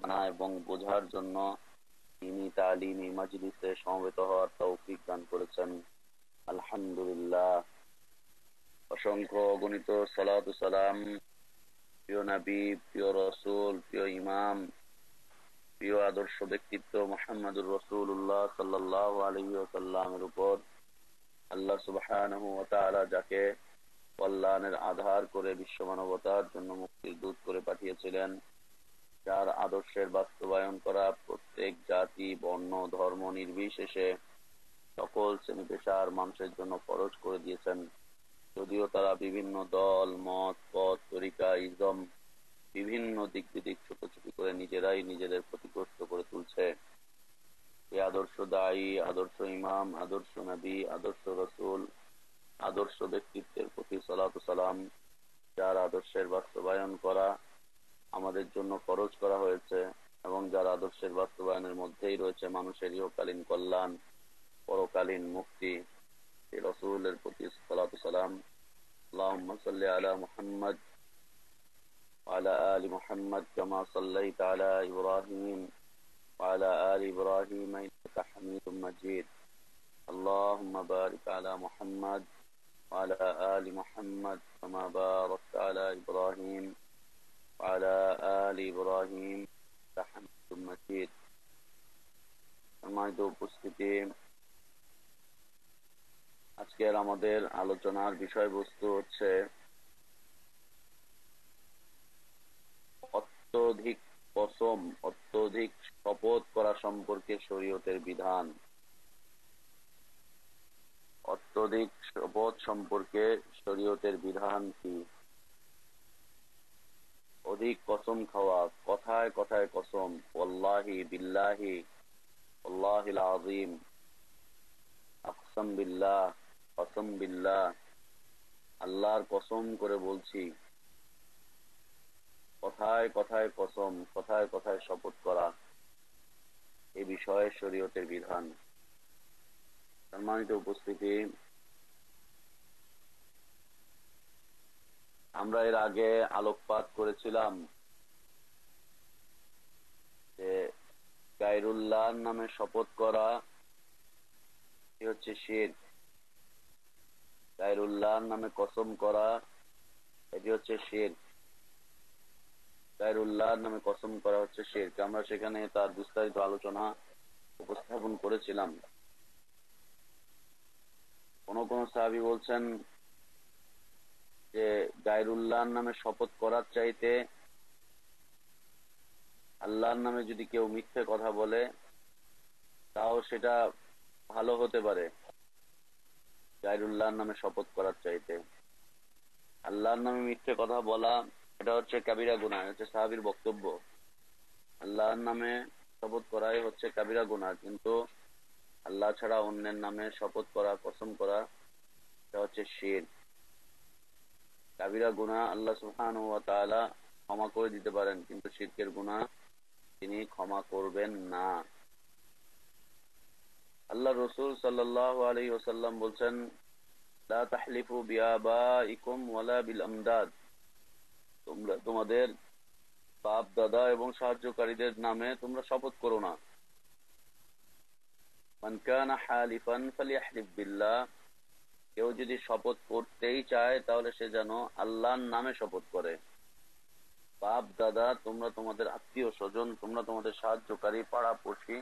জানা এবং বোঝার জন্য তিনি তালিমি মাজলিসে সমবেত হওয়ার তৌফিক দান করেছেন। আলহামদুলিল্লাহ। অসংখ্য অগণিত সালাতু সালাম প্রিয় নবী, প্রিয় রসুল, প্রিয় ইমাম, প্রিয় আদর্শ ব্যক্তিত্ব মুহাম্মদুর রাসূলুল্লাহ সাল্লাল্লাহু আলাইহি ওয়াসাল্লামের উপর আল্লাহ সুবহানাহু ওয়া তাআলা যাকে কল্যাণের আধার করে বিশ্ব মানবতার জন্য মুক্তির দূত করে পাঠিয়েছিলেন, যার আদর্শের বাস্তবায়ন করা প্রত্যেক জাতি, বর্ণ, ধর্ম নির্বিশেষে সকল শ্রেণী পেশার মানুষের জন্য ফরজ করে দিয়েছেন। যদিও তারা বিভিন্ন দল, মত, পথ, তরিকা, ইজম, বিভিন্ন দিক বিদিক ছোটাছুটি করে নিজেরাই নিজেদের ক্ষতিগ্রস্ত করে তুলছে। এই আদর্শ দায়ী, আদর্শ ইমাম, আদর্শ নবী, আদর্শ রসুল, আদর্শ ব্যক্তিত্বের প্রতি সালাতু সালাম, যার আদর্শের বাস্তবায়ন করা আমাদের জন্য ফরজ করা হয়েছে এবং যার আদর্শের বাস্তবায়নের মধ্যেই রয়েছে মানুষের ইহকালীন কল্যাণ, পরকালীন মুক্তি, এই রসুলের প্রতি সালাতু সালাম। আল্লাহুম্মা সাল্লি আলা মুহাম্মদ ওয়া আলা আলি মুহাম্মদ কামা সাল্লাইতা আলা ইব্রাহিম ওয়া আলা আলি ইব্রাহিম ইন্নাকা হামিদুম মাজিদ। আল্লাহুম্মা বারিক আলা মুহাম্মদ ওয়া আলা আলি মুহাম্মদ কামা বারাকতা আলা ইব্রাহিম ওয়া আলা আলি ইব্রাহিম ইন্নাকা হামিদুম মাজিদ। সম্মানিত উপস্থিতি, আজকের আমাদের আলোচনার বিষয়বস্তু হচ্ছে অত্যধিক কসম, অত্যধিক শপথ করা সম্পর্কে শরীয়তের বিধান। অত্যধিক শপথ সম্পর্কে শরীয়তের বিধান কি? অধিক কসম খাওয়া, কথায় কথায় কসম, ওয়াল্লাহি বিল্লাহি ওয়াল্লাহিল আযীম, আকসাম বিল্লাহ, কসম বিল্লাহ, আল্লাহর কসম করে বলছি, কথায় কথায় কসম, কথায় কথায় শপথ করা, এই বিষয়ে শরীয়তের বিধান। সম্মানিত উপস্থিতি, আমরা এর আগে আলোকপাত করেছিলাম যে গায়রুল্লাহর নামে শপথ করা এটি হচ্ছে শিরক। গায়রুল্লাহর নামে কসম করা এটি হচ্ছে শিরক। গায়রুল্লাহর নামে কসম করা হচ্ছে শিরক। আমরা সেখানে তার বিস্তারিত আলোচনা উপস্থাপন করেছিলাম। কোন কোন সাহাবী বলছেন যে গায়রুল্লাহর নামে শপথ করার চাইতে আল্লাহর নামে যদি কেউ মিথ্যে কথা বলে তাও সেটা ভালো হতে পারে গায়রুল্লাহর নামে শপথ করার চাইতে। আল্লাহর নামে মিথ্যে কথা বলা এটা হচ্ছে কাবিরা গুনাহ, হচ্ছে সাহাবীর বক্তব্য। আল্লাহর নামে শপথ করাই হচ্ছে কাবিরা গুনাহ, কিন্তু আল্লাহ ছাড়া অন্যের নামে শপথ করা, কসম করা, এটা হচ্ছে শিরক। কাবিরা গুনাহ আল্লাহ সুবহানাহু ওয়া তাআলা ক্ষমা করে দিতে পারেন, কিন্তু শিরকের গুনাহ তিনি ক্ষমা করবেন না। আল্লাহ রাসূল সাল্লাল্লাহু আলাইহি ওয়াসাল্লাম বলছেন, লা তাহলিফু বিআবাইকুম ওয়ালা বিল আমদাদ, তোমরা তোমাদের বাপ দাদা এবং সাহায্যকারীদের নামে তোমরা শপথ করো না। মান কানা হালিফান ফালিয়াহলিফ বিল্লাহ, কেউ যদি শপথ করতেই চায় তাহলে সে যেন আল্লাহর নামে শপথ করে। বাপ দাদা, তোমরা তোমাদের আত্মীয় স্বজন, তোমরা তোমাদের সাহায্যকারী, পাড়াপড়শি,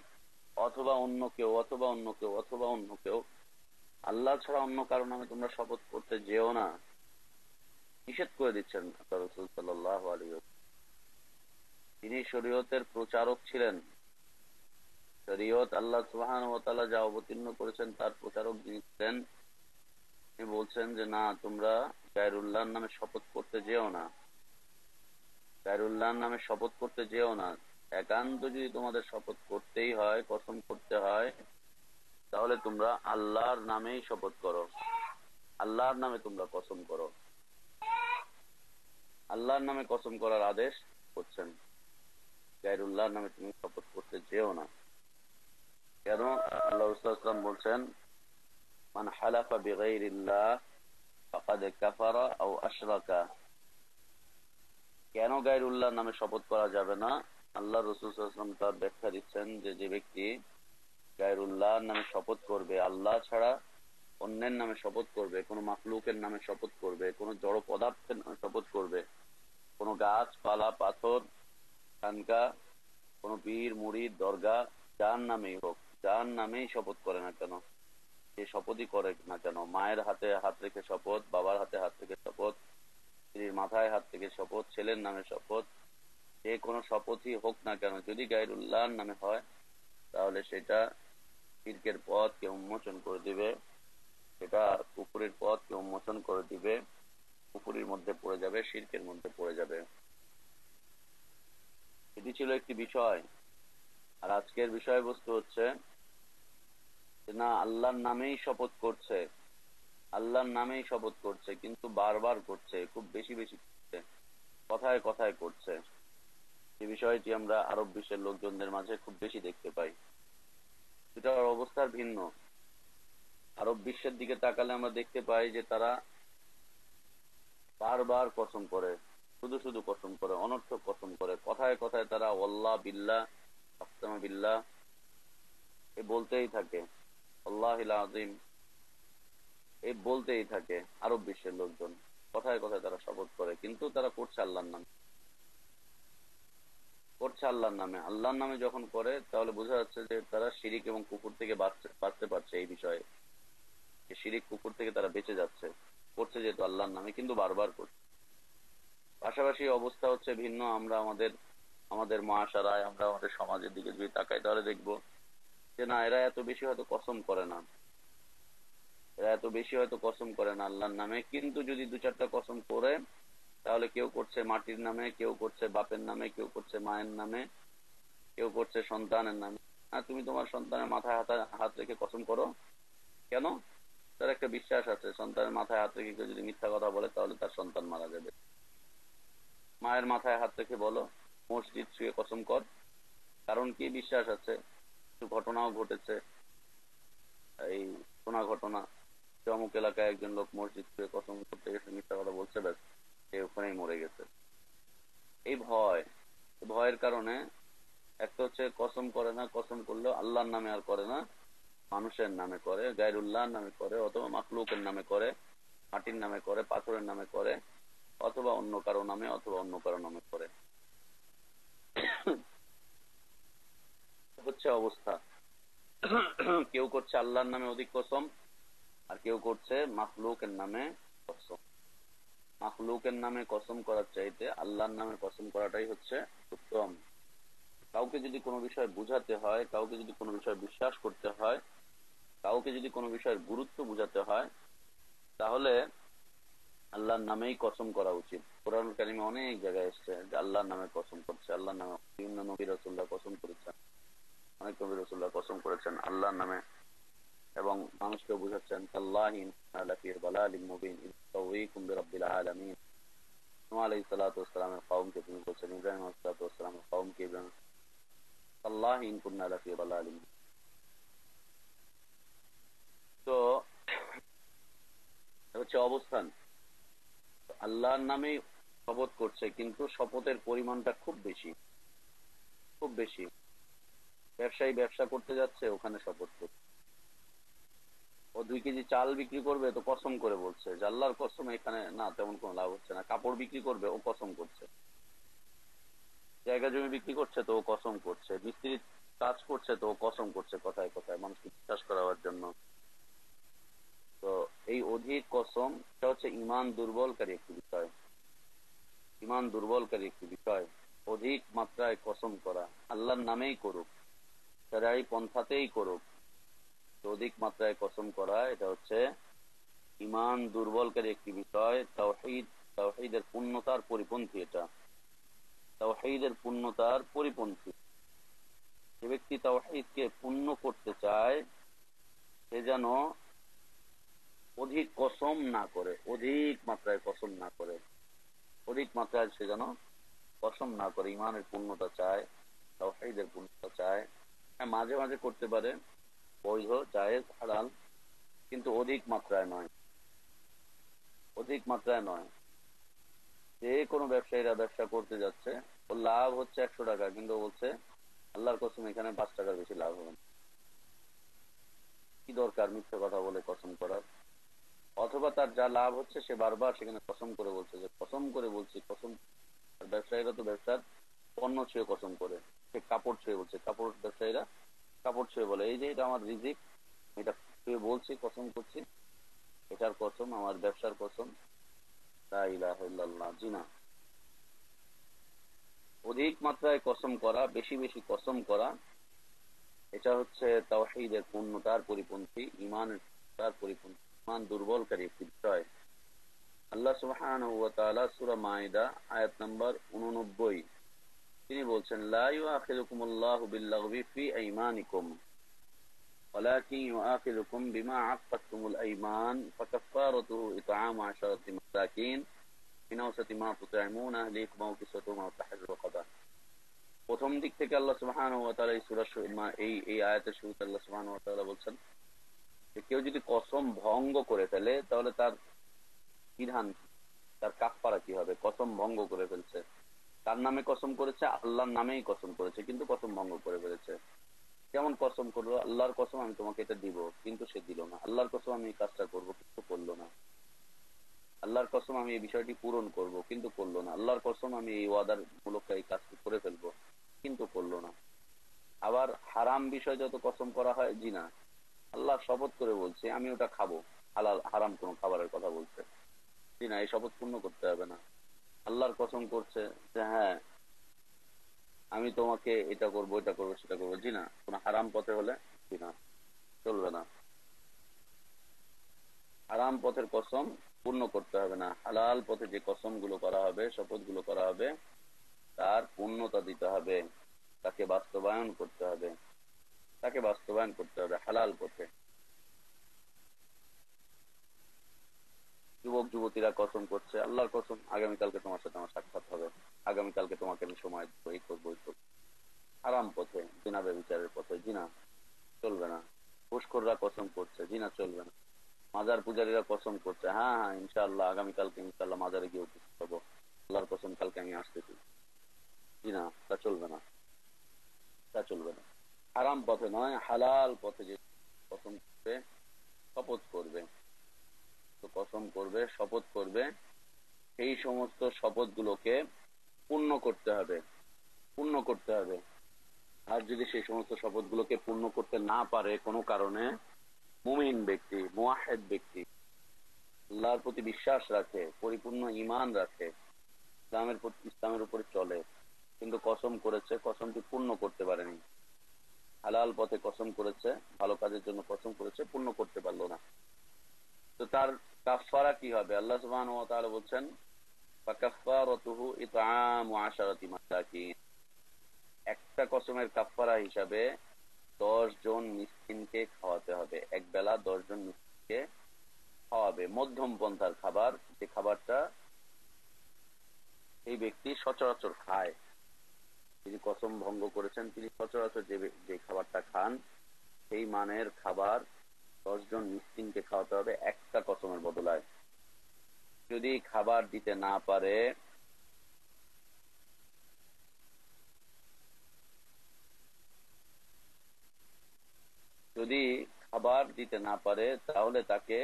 অথবা অন্য কেউ, অথবা অন্য কেউ, অথবা অন্য কেউ, আল্লাহ ছাড়া অন্য কারো নামে তোমরা শপথ করতে যেও না, নিষেধ করে দিচ্ছেন আল্লাহ রাসূল সাল্লাল্লাহু আলাইহি ওয়াসাল্লাম। তিনি শরীয়তের প্রচারক ছিলেন। শরীয়ত আল্লাহ সুবহানাহু ওয়া তাআলা যা অবতীর্ণ করেছেন তার প্রচারক যিনি ছিলেন, তিনি বলছেন যে না, তোমরা গায়রুল্লাহর নামে শপথ করতে যেও না, গায়রুল্লাহর নামে শপথ করতে যেও না। একান্ত যদি তোমাদের শপথ করতেই হয়, কসম করতে হয়, তাহলে তোমরা আল্লাহর নামেই শপথ করো, আল্লাহর নামে তোমরা কসম করো। আল্লাহর নামে কসম করার আদেশ করছেন, গায়রুল্লাহর নামে তুমি শপথ করতে যেও না। কেন? আল্লাহ রাসূল সাল্লাল্লাহু আলাইহি ওয়াসাল্লাম বলছেন, মান হালাফা বিগাইরিল্লাহ ফাকাদ কাফারা আও আশরাকা। কেন গায়রুল্লাহর নামে শপথ করা যাবে না? আল্লাহ রাসূল সাল্লাল্লাহু আলাইহি ওয়াসাল্লাম তার ব্যাখ্যা দিচ্ছেন যে যে ব্যক্তি গায়রুল্লাহর নামে শপথ করবে, আল্লাহ ছাড়া অন্যের নামে শপথ করবে, কোনো মাখলুকের নামে শপথ করবে, কোনো জড় পদার্থের নামে শপথ করবে, কোনো গাছপালা পাথর খানকা, কোনো পীর মুরিদ দরগা, যার নামেই হোক, যার নামেই শপথ করে না কেন, যে শপথই করে না কেন, মায়ের হাতে হাত রেখে শপথ, বাবার হাতে হাত রেখে শপথ, স্ত্রীর মাথায় হাত রেখে শপথ, ছেলের নামে শপথ, যে কোনো শপথই হোক না কেন, যদি গায়রুল্লাহর নামে হয় তাহলে সেটা শিরকের পথকে উন্মোচন করে দিবে, সেটা কুফরের পথকে উন্মোচন করে দিবে, কুফরির মধ্যে পড়ে যাবে, শিরকের মধ্যে পড়ে যাবে। এটি ছিল একটি বিষয়। আর আজকের বিষয়বস্তু হচ্ছে যে না, আল্লাহর নামেই শপথ করছে, আল্লাহর নামেই শপথ করছে, কিন্তু বারবার করছে, খুব বেশি বেশি করছে, কথায় কথায় করছে। এই বিষয়টি আমরা আরব বিশ্বের লোকজনদের মাঝে খুব বেশি দেখতে পাই। এটার অবস্থার ভিন্ন। আরব বিশ্বের দিকে তাকালে আমরা দেখতে পাই যে তারা বারবার কসম করে, শুধু শুধু কসম করে, অনর্থক কসম করে, কথায় কথায় তারা আল্লাহ বিল্লাহ আকসামা বিল্লাহ এ বলতেই থাকে, আল্লাহিল আযীম এই বলতেই থাকে। আরব বিশ্বের লোকজন কথায় কথায় তারা শপথ করে, কিন্তু তারা করছে আল্লাহর নামে, করছে আল্লাহর নামে। আল্লাহর নামে যখন করে তাহলে বোঝা যাচ্ছে যে তারা শিরিক এবং কুফর থেকে বাঁচতে পারছে। এই বিষয়ে শিরিক কুফর থেকে তারা বেঁচে যাচ্ছে, করছে যেহেতু আল্লাহর নামে, কিন্তু বারবার করছে। পাশাপাশি অবস্থা হচ্ছে ভিন্ন। আমরা আমাদের আমাদের মহাশারায়, আমরা আমাদের সমাজের দিকে যদি তাকাই তাহলে দেখবো যে না, এরা এত বেশি হয়তো কসম করে না, এরা এত বেশি হয়তো কসম করে না আল্লাহর নামে, কিন্তু যদি দু চারটা কসম করে তাহলে কেউ করছে মাটির নামে, কেউ করছে বাপের নামে, কেউ করছে মায়ের নামে, কেউ করছে সন্তানের নামে। তুমি তোমার সন্তানের মাথায় হাত হাত রেখে কসম করো কেন? তার একটা বিশ্বাস আছে, সন্তানের মাথায় হাত রেখে কেউ যদি মিথ্যা কথা বলে তাহলে তার সন্তান মারা যাবে। মায়ের মাথায় হাত রেখে বলো, মসজিদ ছুঁয়ে কসম কর, কারণ কি? বিশ্বাস আছে। কিছু ঘটনাও ঘটেছে, এই শোনা ঘটনা যে অমুক এলাকায় একজন লোক মসজিদ ছুঁয়ে কসম করতে গেছে, মিথ্যা কথা বলছে, ব্যাস সে ওখানেই মরে গেছে। এই ভয়, ভয়ের কারণে একটা হচ্ছে কসম করে না, কসম করলেও আল্লাহর নামে আর করে না, মানুষের নামে করে, গায়রুল্লাহর নামে করে, অথবা মাখলুকের নামে করে, মাটির নামে করে, পাথরের নামে করে, অথবা অন্য কারো নামে, অথবা অন্য কারো নামে করে। হচ্ছে অবস্থা। কেউ করছে আল্লাহর নামে অধিক কসম, আর কেউ করছে মাখলুকের নামে কসম। মাখলুকের নামে কসম করার চাইতে আল্লাহর নামে কসম করাটাই হচ্ছে উত্তম। কাউকে যদি কোনো বিষয় বুঝাতে হয়, কাউকে যদি কোনো বিষয় বিশ্বাস করতে হয়, কাউকে যদি কোনো বিষয়ের গুরুত্ব বুঝাতে হয়, তাহলে আল্লাহর নামেই কসম করা উচিত। কোরআন কারিমে অনেক জায়গায় এসছে যে আল্লাহর নামে কসম করছে, আল্লাহর নামে। বিভিন্ন নবী রাসূলরা কসম করেছেন, অনেক নবী রাসূলরা কসম করেছেন আল্লাহর নামে, এবং মানুষকে বুঝাচ্ছেন আল্লাহি আলা ফি দালালিন মুবিন ইস্তাউইকুম বিরাব্বিল আলামিন। নূহ আলাইহিস সালাতু ওয়াস সালামের কওমকে তিনি বলছেন, ইব্রাহিম আলাইহিস সালাতু ওয়াস সালামের কওমকে ইব্রাহিম আল্লাহি ইন কুননা লা ফি দালালিন। তো হচ্ছে অবস্থান, আল্লাহর নামে শপথ করছে, কিন্তু শপথের পরিমাণটা খুব বেশি, খুব বেশি। ব্যবসায়ী ব্যবসা করতে যাচ্ছে, ওখানে শপথ করছে। ও 2 কেজি চাল বিক্রি করবে তো কসম করে বলছে যে আল্লাহর কসম এখানে না তেমন কোনো লাভ হচ্ছে না। কাপড় বিক্রি করবে, ও কসম করছে। জায়গা জমি বিক্রি করছে তো ও কসম করছে। মিস্ত্রির কাজ করছে তো ও কসম করছে, কথায় কথায় মানুষকে বিশ্বাস করার জন্য। তো এই অধিক কসম, এটা হচ্ছে ইমান দুর্বলকারী একটি বিষয়, ইমান দুর্বলকারী একটি বিষয়। অধিক মাত্রায় কসম করা, আল্লাহর নামেই করুক, শরঈ পন্থাতেই করুক, অধিক মাত্রায় কসম করা, এটা হচ্ছে ইমান দুর্বলকারী একটি বিষয়। তাওহীদ, তাওহীদের পূর্ণতার পরিপন্থী এটা, তাওহীদের পূর্ণতার পরিপন্থী। যে ব্যক্তি তাওহীদকে পূর্ণ করতে চায় সে যেন অধিক কসম না করে, অধিক মাত্রায় কসম না করে, অধিক মাত্রায় সে যেন কসম না করে। ইমানের পূর্ণতা চায়, তাওহীদের পূর্ণতা চায়। হ্যাঁ, মাঝে মাঝে করতে পারে, বৈধ, জায়েজ, হালাল, কিন্তু অধিক মাত্রায় নয়, অধিক মাত্রায় নয়। যে কোনো ব্যবসায়ীরা ব্যবসা করতে যাচ্ছে, ওর লাভ হচ্ছে 100 টাকা, কিন্তু ও বলছে আল্লাহর কসম এখানে 5 টাকার বেশি লাভ হবে না। কি দরকার মিথ্যে কথা বলে কসম করার? অথবা তার যা লাভ হচ্ছে সে বারবার সেখানে কসম করে বলছে যে কসম করে বলছি কসম। আর ব্যবসায়ীরা তো ব্যবসার পণ্য ছুঁয়ে কসম করে, সে কাপড় ছুঁয়ে বলছে, কাপড় ব্যবসায়ীরা কাপড় ছুঁয়ে বলে এই যে এটা আমার রিজিক, এটা ছুঁয়ে বলছি কসম করছি, এটার কসম, আমার ব্যবসার কসম। লা ইলাহা ইল্লাল্লাহ। জি না, অধিক মাত্রায় কসম করা, বেশি বেশি কসম করা, এটা হচ্ছে তাওহীদের পূর্ণতার পরিপন্থী, ইমানের তার পরিপন্থী, ইমান দুর্বলকারী একটি বিষয়। আল্লাহ সুবহানাহু ওয়া তাআলা সূরা মাইদা আয়াত নাম্বার 89 তিনি বলছেন, লা ইউআখিযুকুমুল্লাহু বিল্লাগবি ফি আইমানিকুম ওয়ালাকিন ইউআখিযুকুম বিমা আক্কাদতুমুল আইমান ফাকাফফারাতুহু ইতআমু 10 মাসাকিন মিন আওসাতি মা তুতঈমুনা আহলিকুম আও কিসওয়াতুহুম আও তাহরিরু রাকাবা। প্রথম দিক থেকে আল্লাহ সুবহানাহু ওয়া তাআলা এই সূরা এই আয়াতের শুরুতে আল্লাহ সুবহানাহু ওয়া তাআলা বলছেন যে কেউ যদি কসম ভঙ্গ করে ফেলে তাহলে তার বিধান কি, তার কাফফারা কি হবে? কসম ভঙ্গ করে ফেলছে, তার নামে কসম করেছে, আল্লাহর নামেই কসম করেছে, কিন্তু কসম ভঙ্গ করে ফেলেছে। কেমন কসম করলো? আল্লাহর কসম আমি তোমাকে এটা দিব, কিন্তু সে দিল না। আল্লাহর কসম আমি এই কাজটা করবো, কিন্তু করলো না। আল্লাহর কসম আমি এই বিষয়টি পূরণ করব, কিন্তু করলো না। আল্লাহর কসম আমি এই ওয়াদার মূলক এই কাজটি করে ফেলবো, কিন্তু করলো না। আবার হারাম বিষয় যত কসম করা হয়, জি না, আল্লাহ শপথ করে বলছে আমি ওটা খাবো, হালাল হারাম কোনো খাবারের কথা বলছে, জি না, এই শপথ পূর্ণ করতে হবে না। আল্লাহর কসম করছে যে হ্যাঁ আমি তোমাকে এটা করবো, এটা করবো, সেটা করবো, জি না, কোনো হারাম পথে হলে জি না, চলবে না। হারাম পথের কসম পূর্ণ করতে হবে না। হালাল পথে যে কসম গুলো করা হবে, শপথ গুলো করা হবে, তার পূর্ণতা দিতে হবে, তাকে বাস্তবায়ন করতে হবে, তাকে বাস্তবায়ন করতে হবে হালাল পথে। যুবক যুবতীরা কসম করছে, আল্লাহর কসম আগামীকালকে তোমার সাথে আমার সাক্ষাৎ হবে, আগামীকালকে তোমাকে আমি সময় দেবো, এই করবো এই করবো। হারাম পথে, জিনা ব্যভিচারের পথে, জিনা, চলবে না। ঘুষখোররা কসম করছে, জিনা চলবে না। মাজার পূজারীরা কসম করছে, হ্যাঁ হ্যাঁ ইনশাআল্লাহ আগামীকালকে ইনশাআল্লাহ মাজারে গিয়ে উপস্থিত হবো, আল্লাহর কসম কালকে আমি আসতেছি, জিনা, তা চলবে না, তা চলবে না। হারাম পথে নয়, হালাল পথে যে কসম করবে, শপথ করবে, তো কসম করবে, শপথ করবে, সেই সমস্ত শপথ গুলোকে পূর্ণ করতে হবে, পূর্ণ করতে হবে। আর যদি সেই সমস্ত শপথ গুলোকে পূর্ণ করতে না পারে কোনো কারণে, মুমিন ব্যক্তি, মুওয়াহিদ ব্যক্তি, আল্লাহর প্রতি বিশ্বাস রাখে, পরিপূর্ণ ঈমান রাখে, ইসলামের উপরে চলে, কিন্তু কসম করেছে, কসমটি পূর্ণ করতে পারেনি, হালাল পথে কসম করেছে, ভালো কাজের জন্য কসম করেছে, পূর্ণ করতে পারলো না, তো তার কাফফারা কি হবে? আল্লাহ সুবহানাহু ওয়া তাআলা বলছেন, ফাকাফফারাতুহু ইতআমু 10 মাসাকিন। একটা কসমের কাফফারা হিসাবে 10 জন মিসকিনকে খাওয়াতে হবে, এক বেলা 10 জন মিসকিনকে খাওয়াবে। মধ্যম পন্থার খাবার, যে খাবারটা এই ব্যক্তি সচরাচর খায়, তিনি কসম ভঙ্গ করেছেন, তিনি সচরাচর যে খাবারটা খান, সেই মানের খাবার 10 জন মিসকিনকে খাওয়াতে হবে একটা কসমের বদলায়। যদি খাবার দিতে না পারে, যদি খাবার দিতে না পারে তাহলে তাকে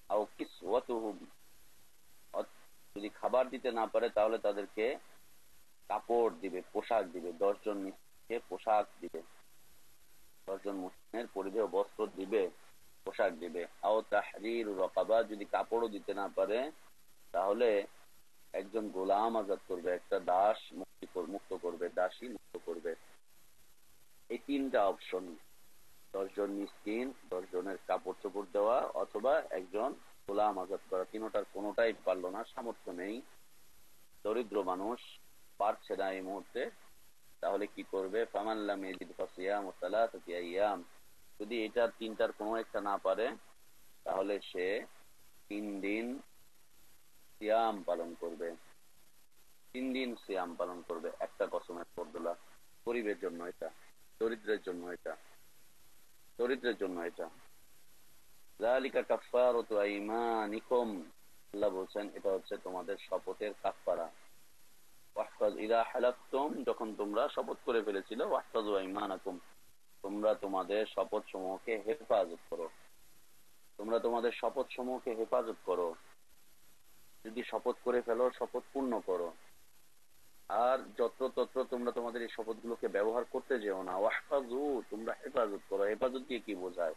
আও কিসওয়াতুহুম, যদি খাবার দিতে না পারে তাহলে তাদেরকে কাপড় দিবে, পোশাক দিবে, 10 জন মিসকিনকে পোশাক দিবে, 10 জন মুসলিমের পরিধেয় বস্ত্র দিবে, পোশাক দিবে। আও তাহরিরু রাকাবা, যদি কাপড়ও দিতে না পারে তাহলে একজন গোলাম আজাদ করবে, একটা দাস মুক্ত করবে, দাসী মুক্ত করবে। এই তিনটা অপশন, 10 জন মিসকিন, 10 জনের কাপড় চোপড় দেওয়া, অথবা একজন গোলাম আজাদ করা। তিনটার কোনোটাই পারলো না, সামর্থ্য নেই, দরিদ্র মানুষ, পারছে না এই মুহূর্তে, তাহলে কি করবে? ফামান লাম ইয়াজিদ ফাসিয়ামু সালাসাতি আইয়াম, যদি এটা তিনটার কোনো একটা না পারে তাহলে সে 3 দিন সিয়াম পালন করবে, 3 দিন সিয়াম পালন করবে। একটা কসমের বদলা, গরিবের জন্য এটা, দরিদ্রের জন্য এটা, দরিদ্রের জন্য এটা। যালিকা কাফফারাতু আইমানিকুম, আল্লাহ বলছেন এটা হচ্ছে তোমাদের শপথের কাফফারা। ইদা হালাফতুম, যখন তোমরা শপথ করে ফেলেছিল, ওয়াহফাজু আইমানাকুম, তোমরা তোমাদের শপথ সমূহকে হেফাজত করো। তোমরা তোমাদের শপথ সমূহকে হেফাজত করো। যদি শপথ করে ফেলো, শপথ পূর্ণ করো। আর যত্রতত্র তোমরা তোমাদের এই শপথ গুলোকে ব্যবহার করতে যেও না। ওয়াহফাজু, তোমরা হেফাজত করো। হেফাজত দিয়ে কি বোঝায়?